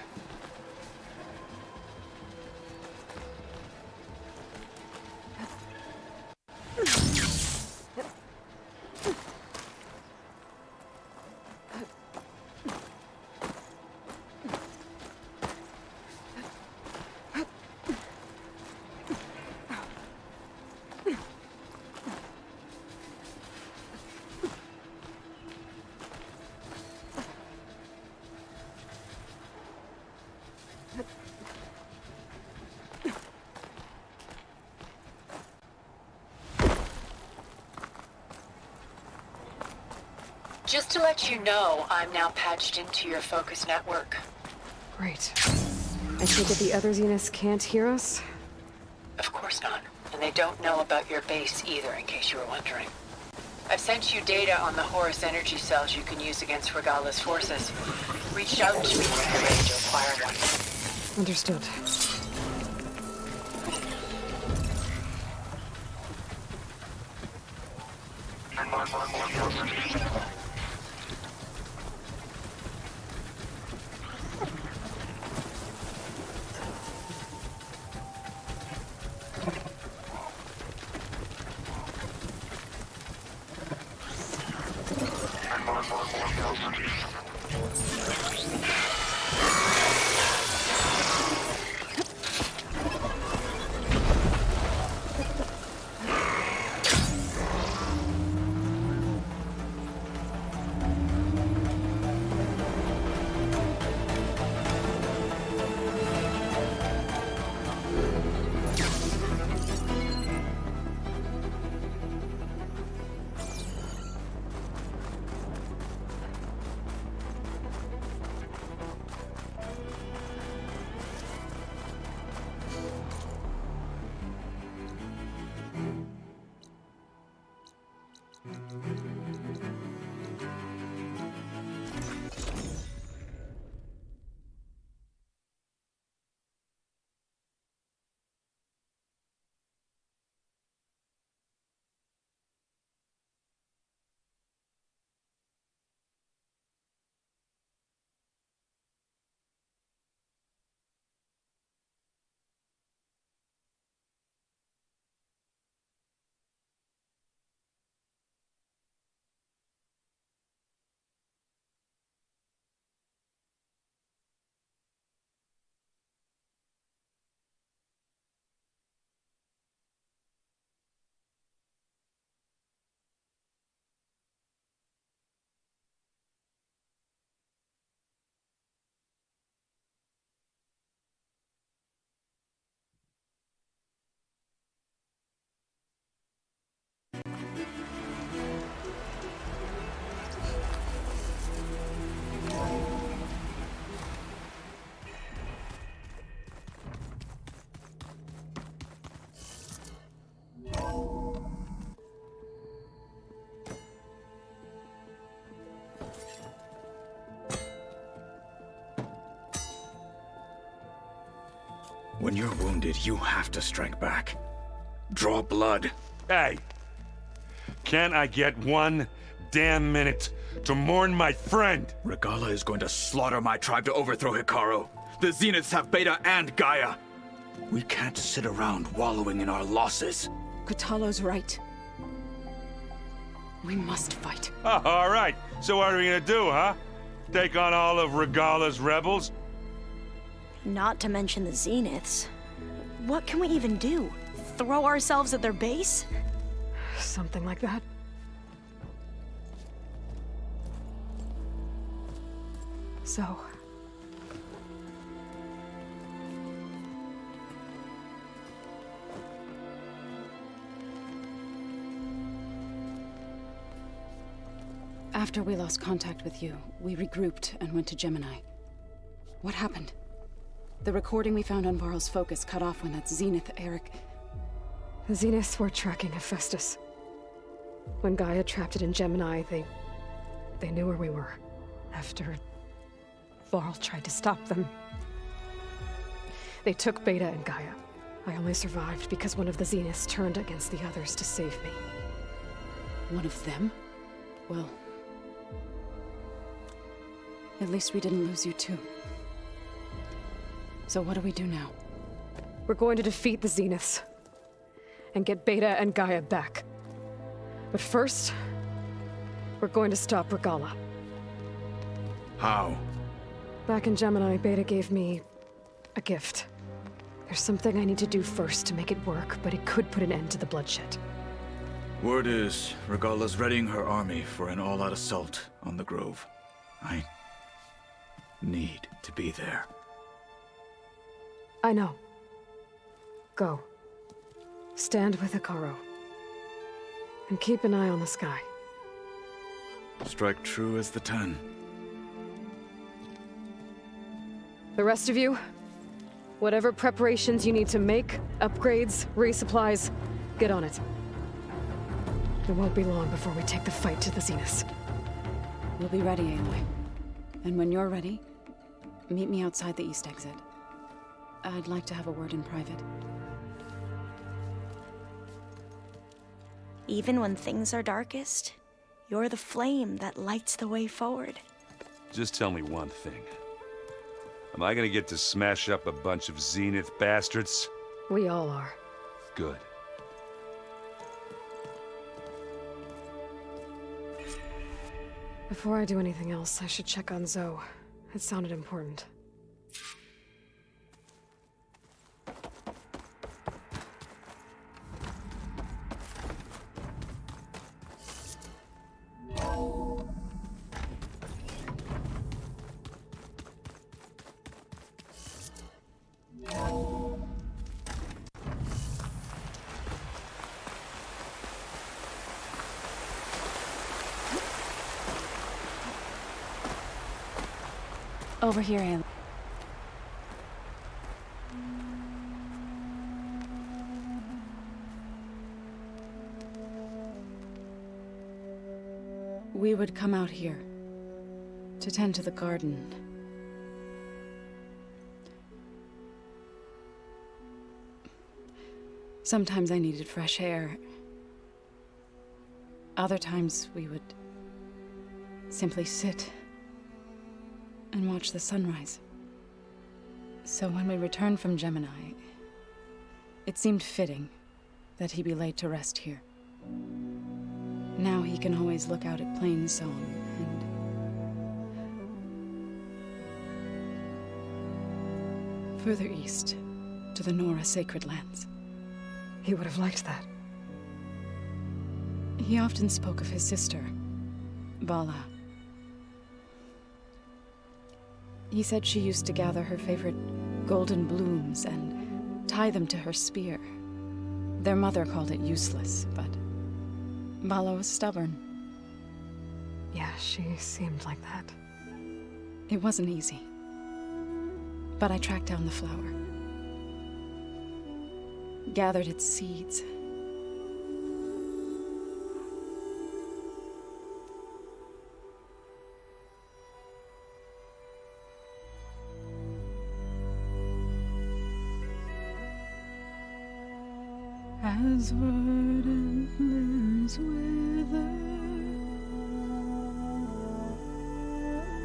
Speaker 11: Just to let you know, I'm now patched into your focus network.
Speaker 7: Great. I take it the other Zeniths can't hear us?
Speaker 11: Of course not. And they don't know about your base either, in case you were wondering. I've sent you data on the Horus energy cells you can use against Regala's forces. Reach out to me when you're ready to acquire one.
Speaker 7: Understood.
Speaker 13: When you're wounded, you have to strike back. Draw blood.
Speaker 12: Hey! Can't I get one damn minute to mourn my friend?
Speaker 13: Regalla is going to slaughter my tribe to overthrow Hikaru. The Zeniths have Beta and Gaia. We can't sit around wallowing in our losses.
Speaker 14: Kotallo's right. We must fight.
Speaker 12: Oh, all right. So what are we gonna do, huh? Take on all of Regalla's rebels?
Speaker 15: Not to mention the Zeniths. What can we even do? Throw ourselves at their base?
Speaker 7: Something like that. So...
Speaker 14: After we lost contact with you, we regrouped and went to Gemini. What happened? The recording we found on Varl's focus cut off when that Zenith, Eric...
Speaker 7: The Zeniths were tracking Hephaestus. When Gaia trapped it in Gemini, they knew where we were. After Varl tried to stop them. They took Beta and Gaia. I only survived because one of the Zeniths turned against the others to save me.
Speaker 14: One of them? Well... at least we didn't lose you too. So what do we do now?
Speaker 7: We're going to defeat the Zeniths. And get Beta and Gaia back. But first, we're going to stop Regalla.
Speaker 13: How?
Speaker 7: Back in Gemini, Beta gave me a gift. There's something I need to do first to make it work, but it could put an end to the bloodshed.
Speaker 13: Word is, Regalla's readying her army for an all-out assault on the Grove. I need to be there.
Speaker 7: I know. Go. Stand with Hikaru. And keep an eye on the sky.
Speaker 13: Strike true as the 10.
Speaker 7: The rest of you, whatever preparations you need to make, upgrades, resupplies, get on it. It won't be long before we take the fight to the Zeniths.
Speaker 14: We'll be ready, Aloy. And when you're ready, meet me outside the east exit. I'd like to have a word in private.
Speaker 15: Even when things are darkest, you're the flame that lights the way forward.
Speaker 12: Just tell me one thing. Am I gonna get to smash up a bunch of Zenith bastards?
Speaker 7: We all are.
Speaker 12: Good.
Speaker 7: Before I do anything else, I should check on Zoe. It sounded important.
Speaker 14: Over here, Aloy. We would come out here to tend to the garden. Sometimes I needed fresh air. Other times we would simply sit and watch the sunrise. So when we returned from Gemini, it seemed fitting that he be laid to rest here. Now he can always look out at Plainsong and further east to the Nora Sacred Lands.
Speaker 7: He would have liked that.
Speaker 14: He often spoke of his sister, Bala. He said she used to gather her favorite golden blooms and tie them to her spear. Their mother called it useless, but Bala was stubborn.
Speaker 7: Yeah, she seemed like that.
Speaker 14: It wasn't easy. But I tracked down the flower. Gathered its seeds.
Speaker 6: As verdant limbs wither,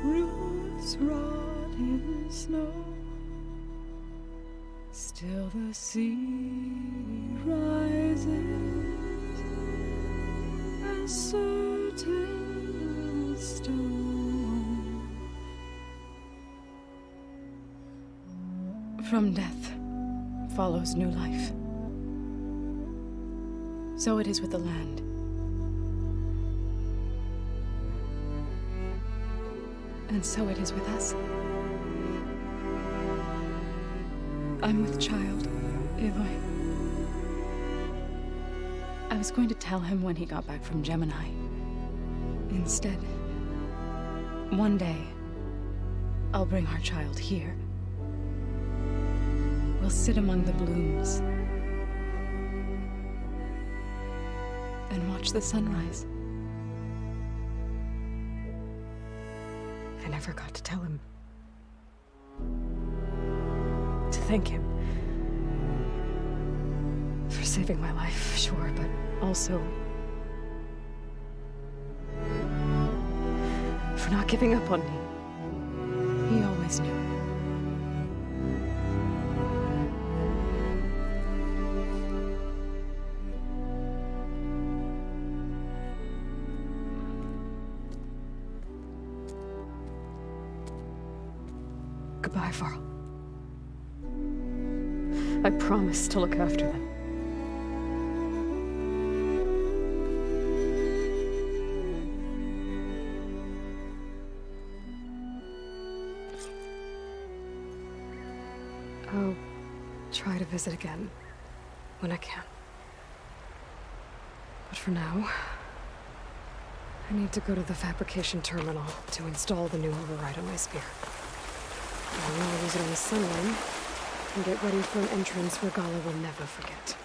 Speaker 6: roots rot in snow, still the sea rises, as certain as stone. From death follows new life. So it is with the land. And so it is with us. I'm with child, Aloy. I was going to tell him when he got back from Gemini. Instead, one day, I'll bring our child here. We'll sit among the blooms and watch the sunrise.
Speaker 7: I never got to tell him. To thank him. For saving my life, sure, but also for not giving up on me.
Speaker 6: He always knew.
Speaker 7: Goodbye, Varl. I promise to look after them. I'll try to visit again when I can. But for now, I need to go to the fabrication terminal to install the new override on my spear. I'll now use it on the Sunline and get ready for an entrance Regalla will never forget.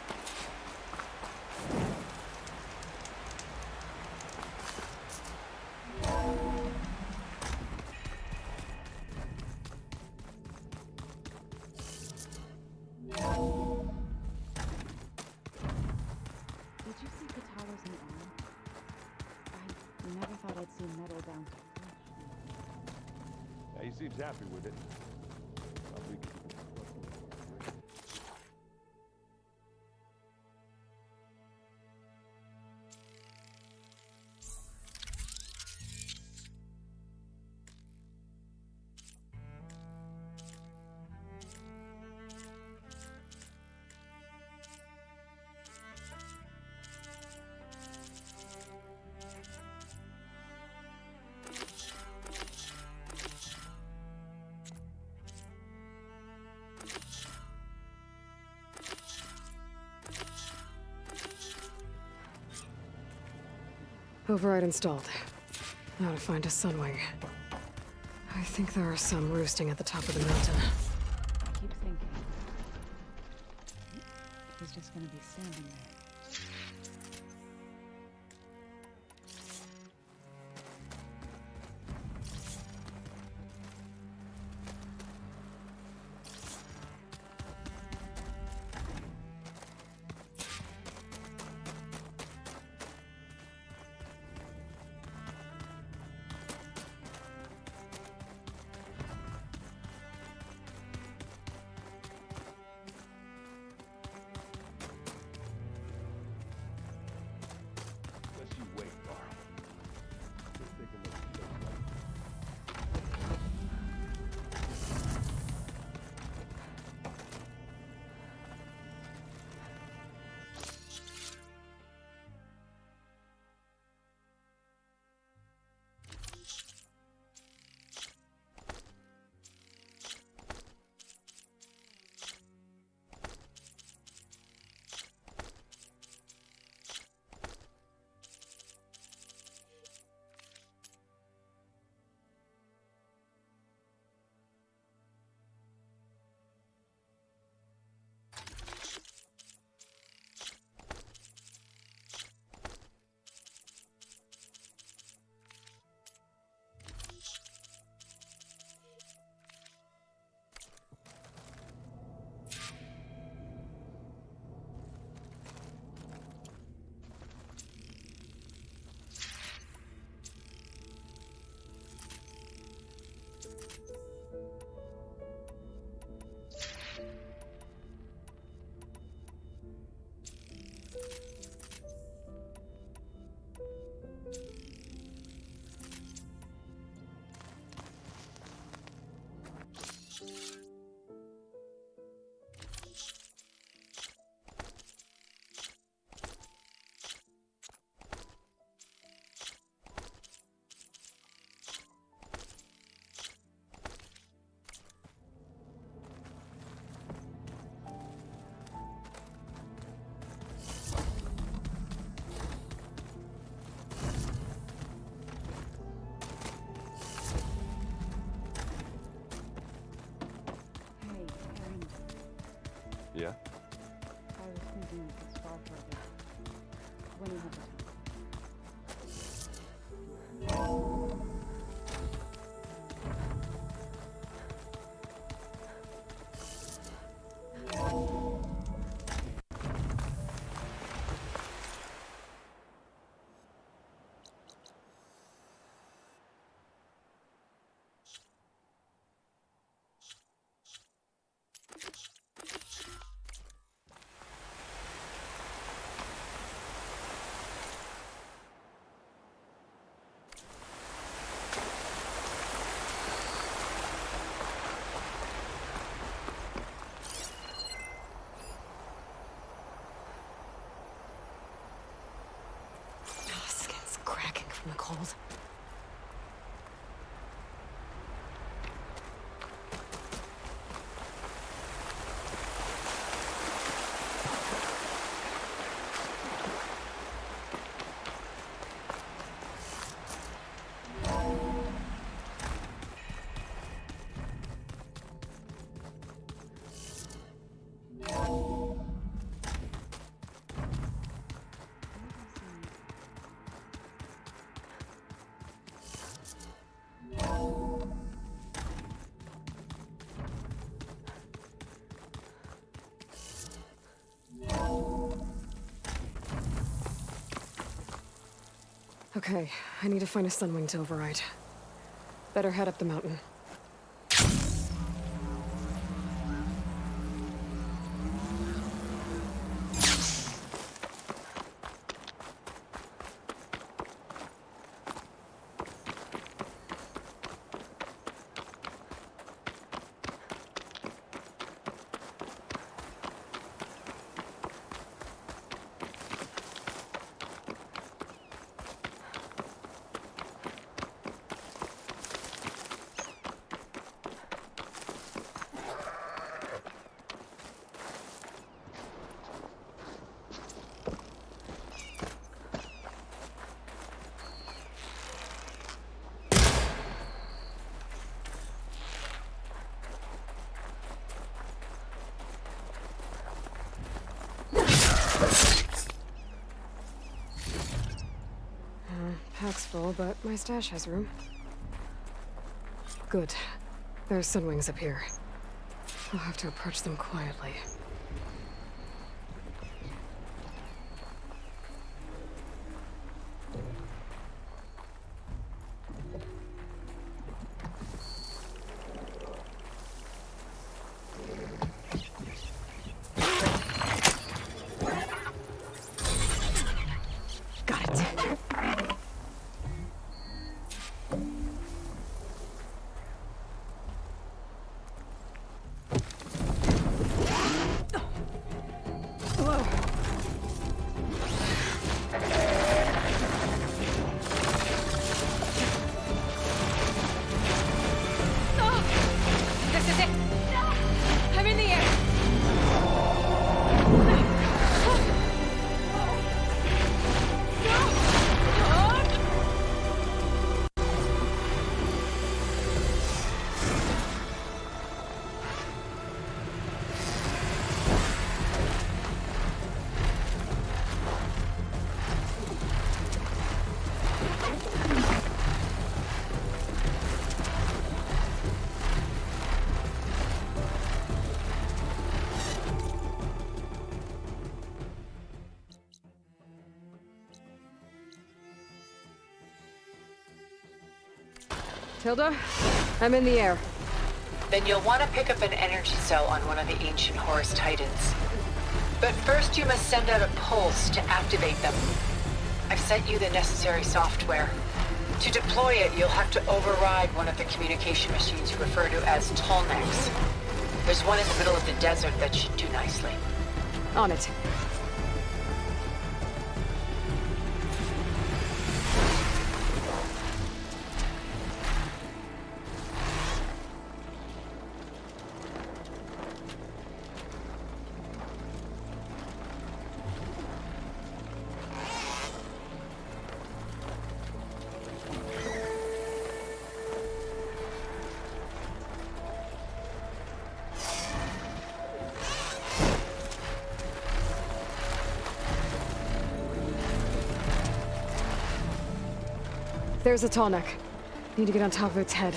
Speaker 14: Did you see Katala's new arm? I never thought I'd see metal down so fresh.
Speaker 12: Yeah, he seems happy with it. Probably.
Speaker 7: Override installed. Now to find a Sunwing. I think there are some roosting at the top of the mountain.
Speaker 14: I keep thinking he's just gonna be standing there. Zenith is far further. When you have the time.
Speaker 7: Cracking from the cold. Okay, I need to find a Sunwing to override. Better head up the mountain. Pack's full, but my stash has room. Good. There's Sunwings up here. I'll have to approach them quietly. Tilda, I'm in the air.
Speaker 11: Then you'll want to pick up an energy cell on one of the ancient Horus Titans. But first you must send out a pulse to activate them. I've sent you the necessary software. To deploy it, you'll have to override one of the communication machines you refer to as Tallnecks. There's one in the middle of the desert that should do nicely.
Speaker 7: On it. There's a tall neck. Need to get on top of its head.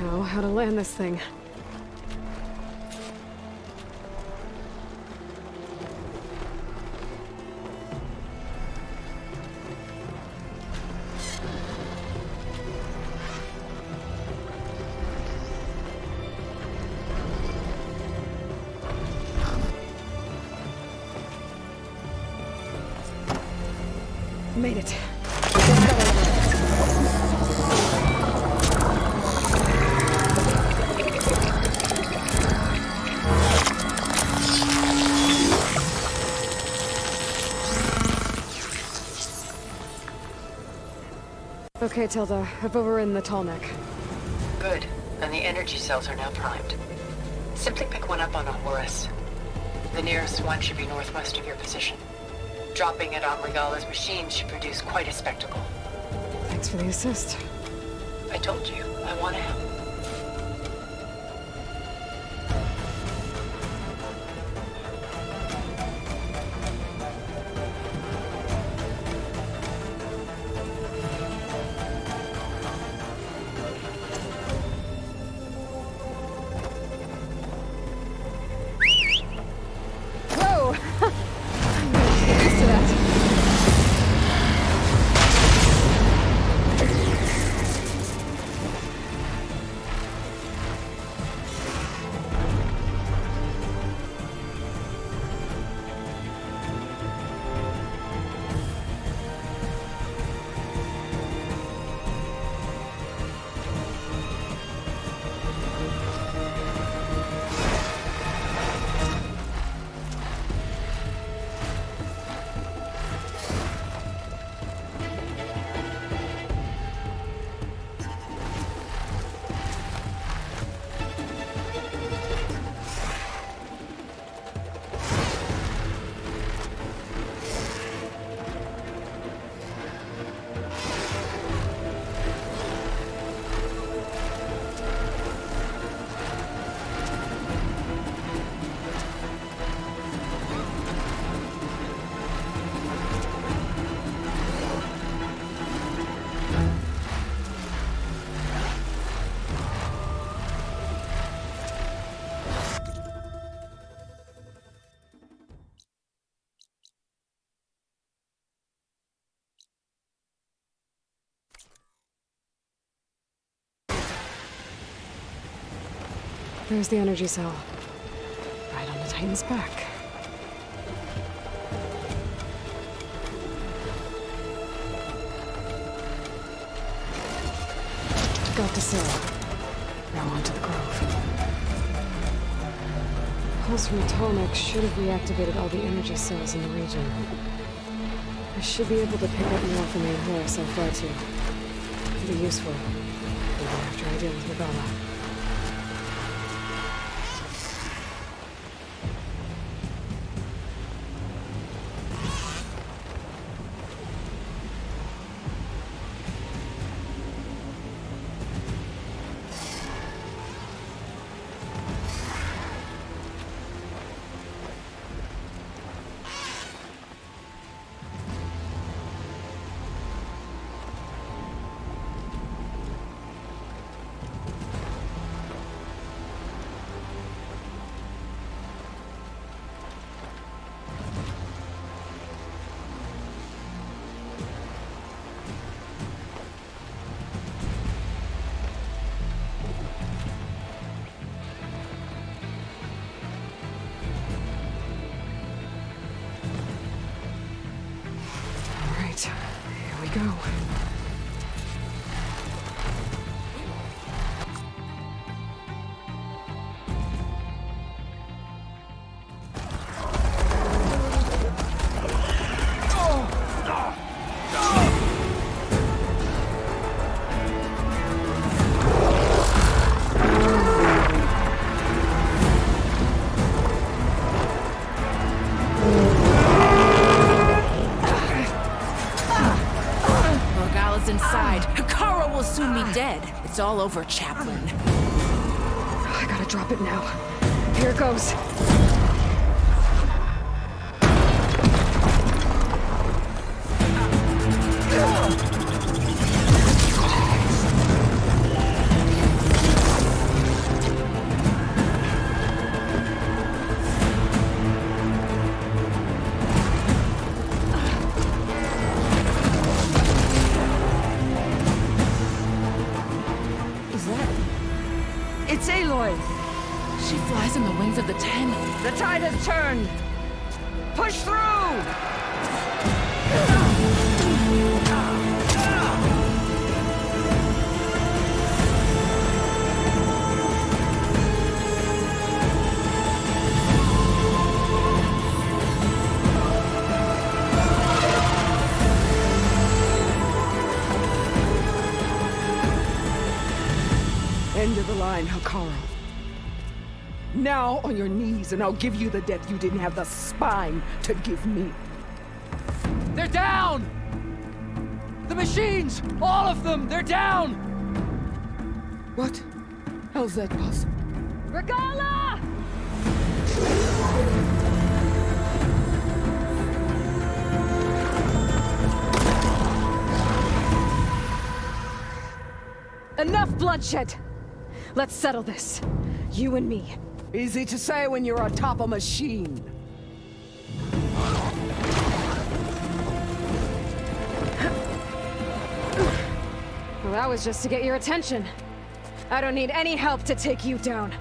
Speaker 7: Now, how to land this thing. Made it. Okay, Tilda. I've overridden the tall neck.
Speaker 11: Good. And the energy cells are now primed. Simply pick one up on a Horus. The nearest one should be northwest of your position. Dropping it on Regalla's machine should produce quite a spectacle.
Speaker 7: Thanks for the assist.
Speaker 11: I told you, I want to help.
Speaker 7: Whoa! I'm gonna get used to that. There's the energy cell. Right on the Titan's back. Got the cell. Now onto the Grove. Pulse from the tall neck should have reactivated all the energy cells in the region. I should be able to pick up more from the Horus I'll fly to. Could be useful, even after I deal with Regalla. Here we go.
Speaker 4: It's all over, Chaplain.
Speaker 7: I gotta drop it now. Here it goes.
Speaker 4: It's Aloy! She flies on the wings of the Ten. The tide has turned! Push through!
Speaker 16: End of the line, Hakarl. Now on your knees, and I'll give you the death you didn't have the spine to give me.
Speaker 17: They're down! The machines! All of them! They're down!
Speaker 16: What? How's that possible?
Speaker 4: Regala!
Speaker 7: Enough bloodshed! Let's settle this. You and me.
Speaker 16: Easy to say when you're atop a machine.
Speaker 7: Well, that was just to get your attention. I don't need any help to take you down.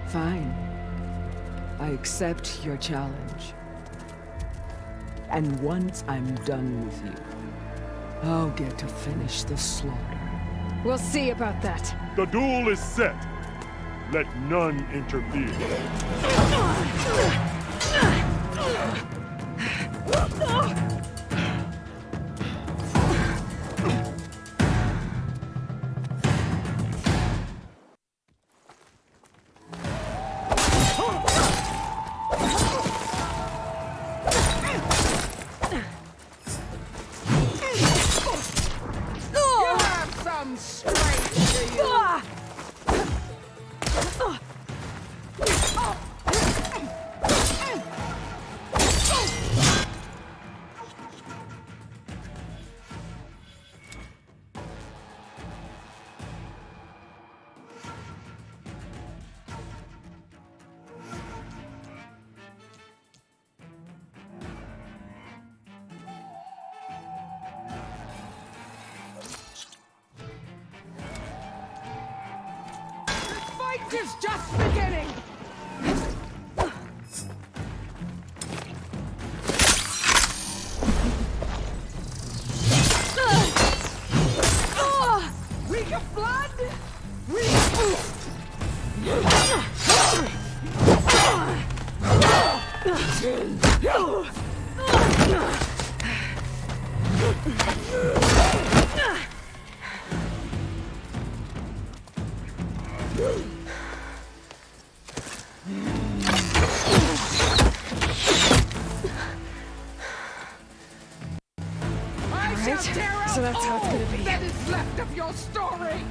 Speaker 16: Fine. I accept your challenge. And once I'm done with you, I'll get to finish the slaughter.
Speaker 7: We'll see about that.
Speaker 1: The duel is set. Let none interfere.
Speaker 16: You have some strength to you. Fight is just beginning! Reek of blood! I shall tear out
Speaker 7: so that's how it's gonna be.
Speaker 16: all that is left of your story!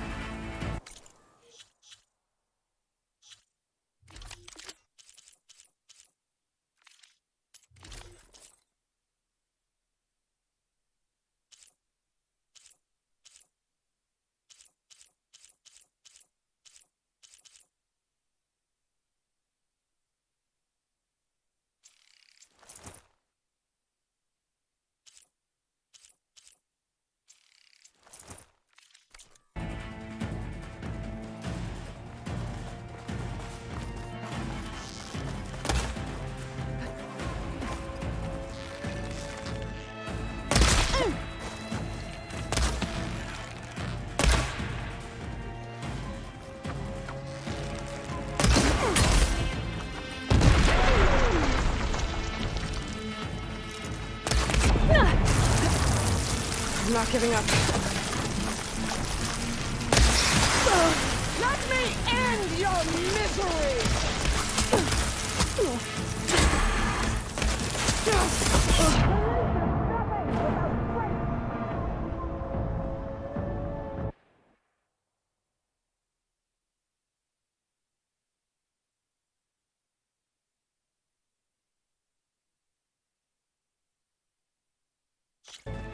Speaker 7: I'm not giving up.
Speaker 16: Let me end your misery!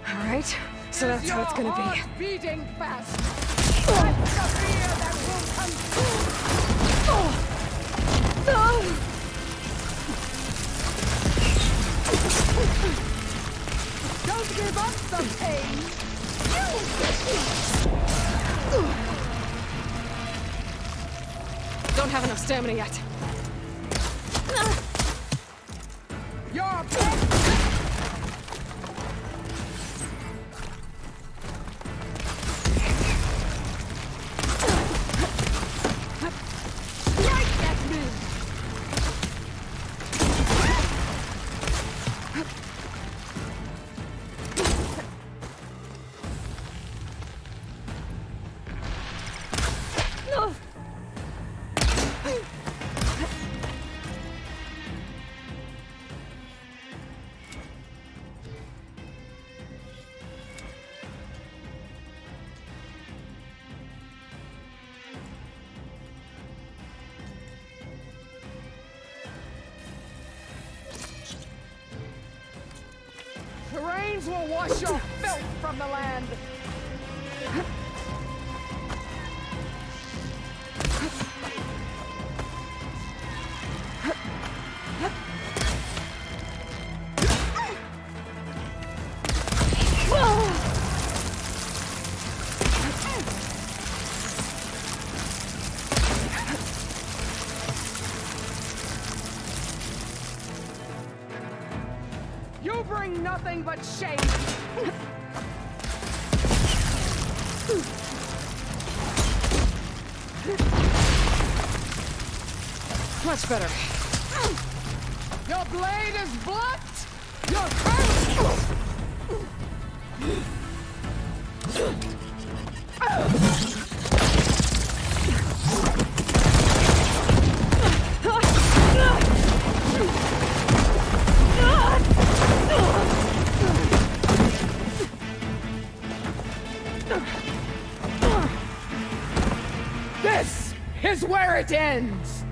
Speaker 7: All right, so that's how it's gonna be.
Speaker 4: Beating fast. That's the fear that will consume. Don't give up the pain.
Speaker 7: Don't have enough stamina yet.
Speaker 4: You're The rains will wash your filth from the land. You bring nothing but shame.
Speaker 7: Much better.
Speaker 4: Your blade is blocked. Your curse. This is where it ends.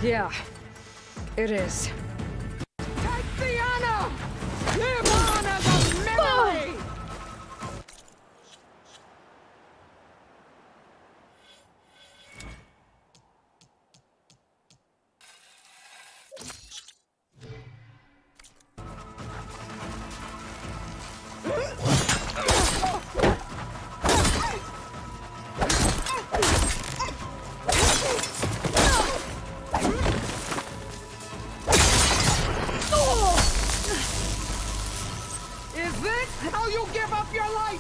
Speaker 7: Yeah, it is.
Speaker 4: Take the honor. Live on as a memory. Is this how you give up your life?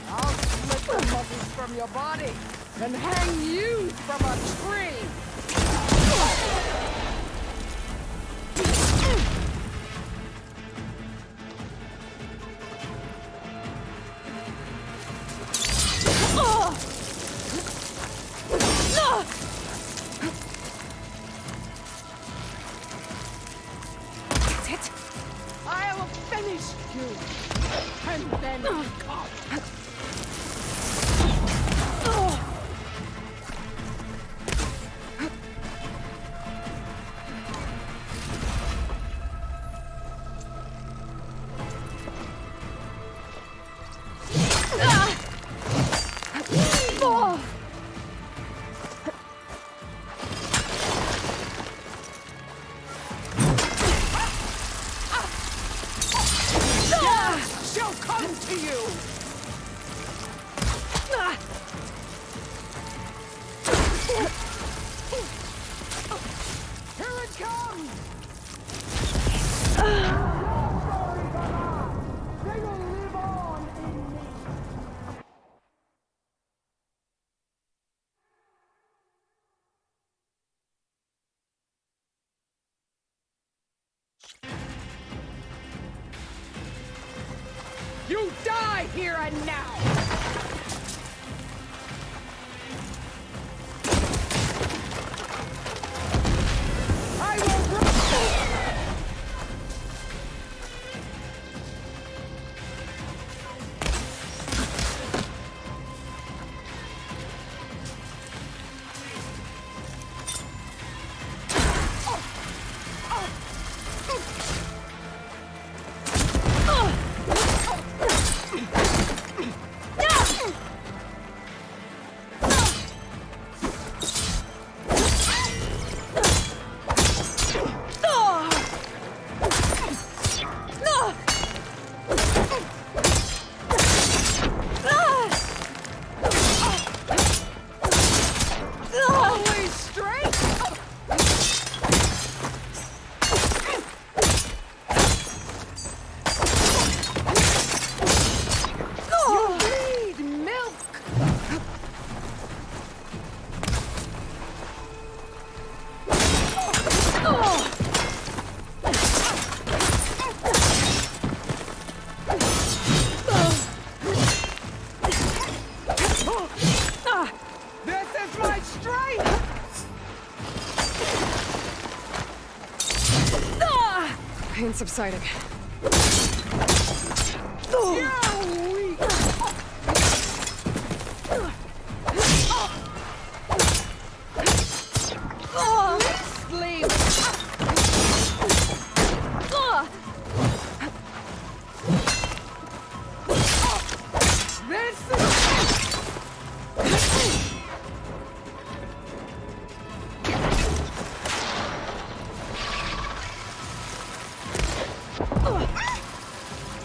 Speaker 4: I'll split the muscles from your body and hang you from a tree. I'll finish you, and then come. She'll come to you! Here it comes! They will live on in me! You die here and now! I will
Speaker 7: pain subsiding.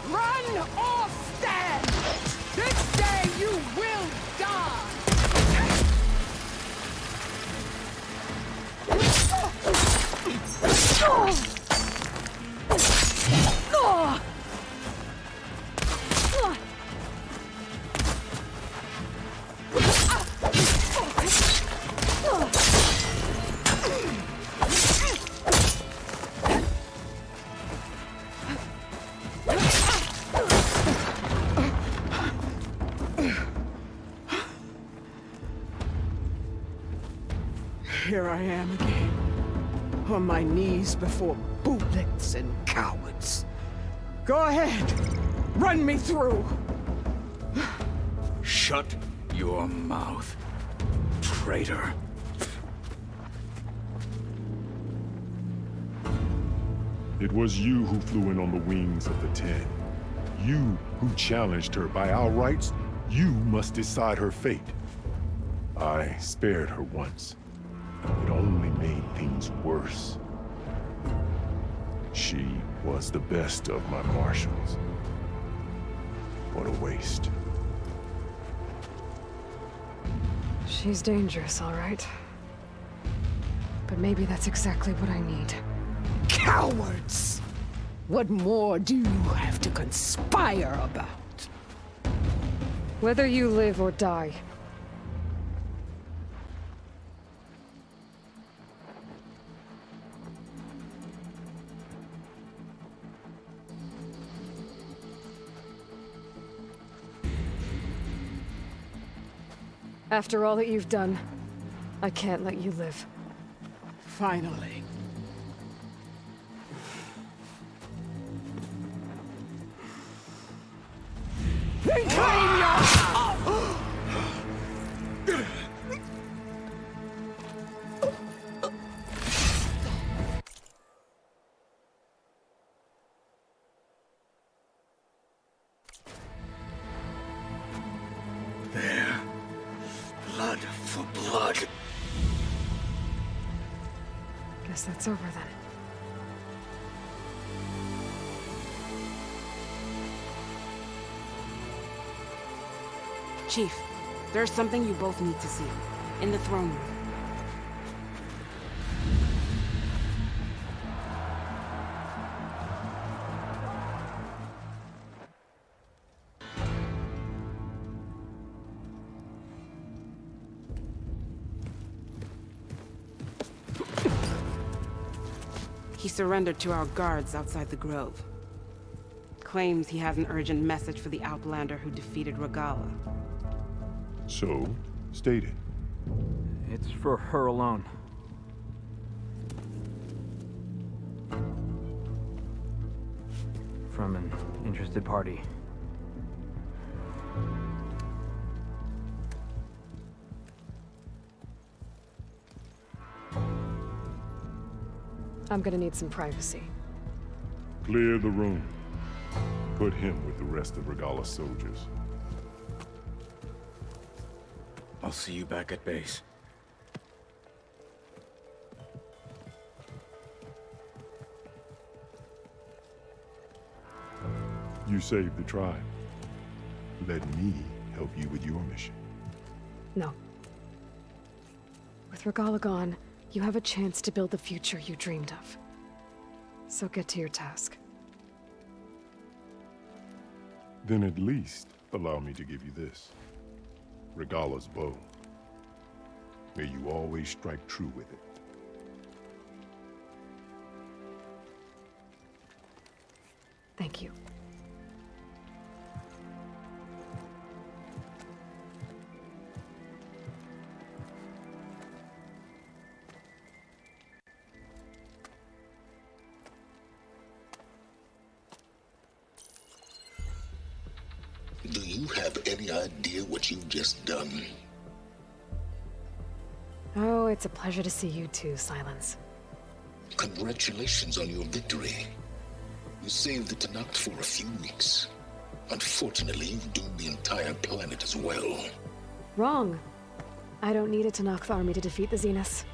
Speaker 4: Run or stand! This day you will die!
Speaker 16: Here I am again, on my knees before bootlicks and cowards. Go ahead, run me through.
Speaker 13: Shut your mouth, traitor.
Speaker 18: It was you who flew in on the wings of the Ten. You who challenged her. By our rights, you must decide her fate. I spared her once. It only made things worse. She was the best of my marshals. What a waste.
Speaker 7: She's dangerous, all right. But maybe that's exactly what I need.
Speaker 16: Cowards! What more do you have to conspire about?
Speaker 7: Whether you live or die. After all that you've done, I can't let you live.
Speaker 16: Finally. Then claim your...
Speaker 13: There. Blood for blood.
Speaker 7: Guess that's over then.
Speaker 19: Chief, there's something you both need to see. In the throne room. He surrendered to our guards outside the grove. Claims he has an urgent message for the Outlander who defeated Regalla.
Speaker 18: So, state it.
Speaker 20: It's for her alone. From an interested party.
Speaker 7: I'm gonna need some privacy.
Speaker 18: Clear the room. Put him with the rest of Regalla's soldiers.
Speaker 13: I'll see you back at base.
Speaker 18: You saved the tribe. Let me help you with your mission.
Speaker 7: No. With Regalla gone, you have a chance to build the future you dreamed of. So get to your task.
Speaker 18: Then at least allow me to give you this. Regalla's bow. May you always strike true with it.
Speaker 7: Thank you.
Speaker 21: have any idea what you've just done?
Speaker 7: Oh, it's a pleasure to see you too, Silence.
Speaker 21: Congratulations on your victory. You saved the Tenakth for a few weeks. Unfortunately, you've doomed the entire planet as well.
Speaker 7: Wrong. I don't need a Tenakth army to defeat the Zeniths.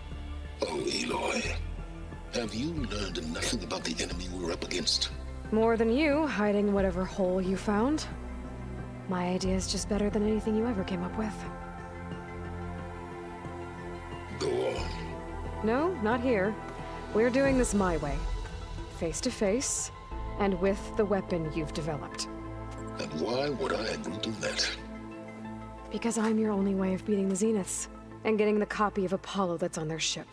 Speaker 21: Oh, Aloy. Have you learned nothing about the enemy we're up against?
Speaker 7: More than you, hiding whatever hole you found. My idea is just better than anything you ever came up with.
Speaker 21: Go on.
Speaker 7: No, not here. We're doing this my way. Face to face, and with the weapon you've developed.
Speaker 21: And why would I agree to that?
Speaker 7: Because I'm your only way of beating the Zeniths, and getting the copy of Apollo that's on their ship.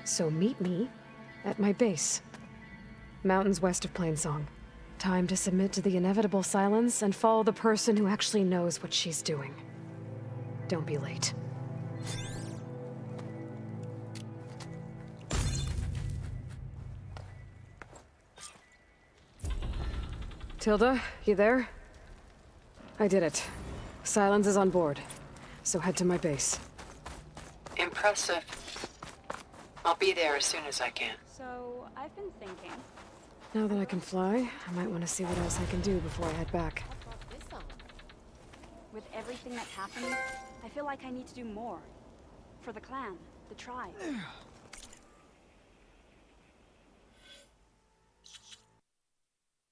Speaker 7: So meet me at my base. Mountains west of Plainsong. Time to submit to the inevitable silence and follow the person who actually knows what she's doing. Don't be late. Tilda, you there? I did it. Silence is on board, so head to my base.
Speaker 11: Impressive. I'll be there as soon as I can.
Speaker 3: So, I've been thinking.
Speaker 7: Now that I can fly, I might want to see what else I can do before I head back.
Speaker 3: With everything that's happened, I feel like I need to do more. For the clan, the tribe.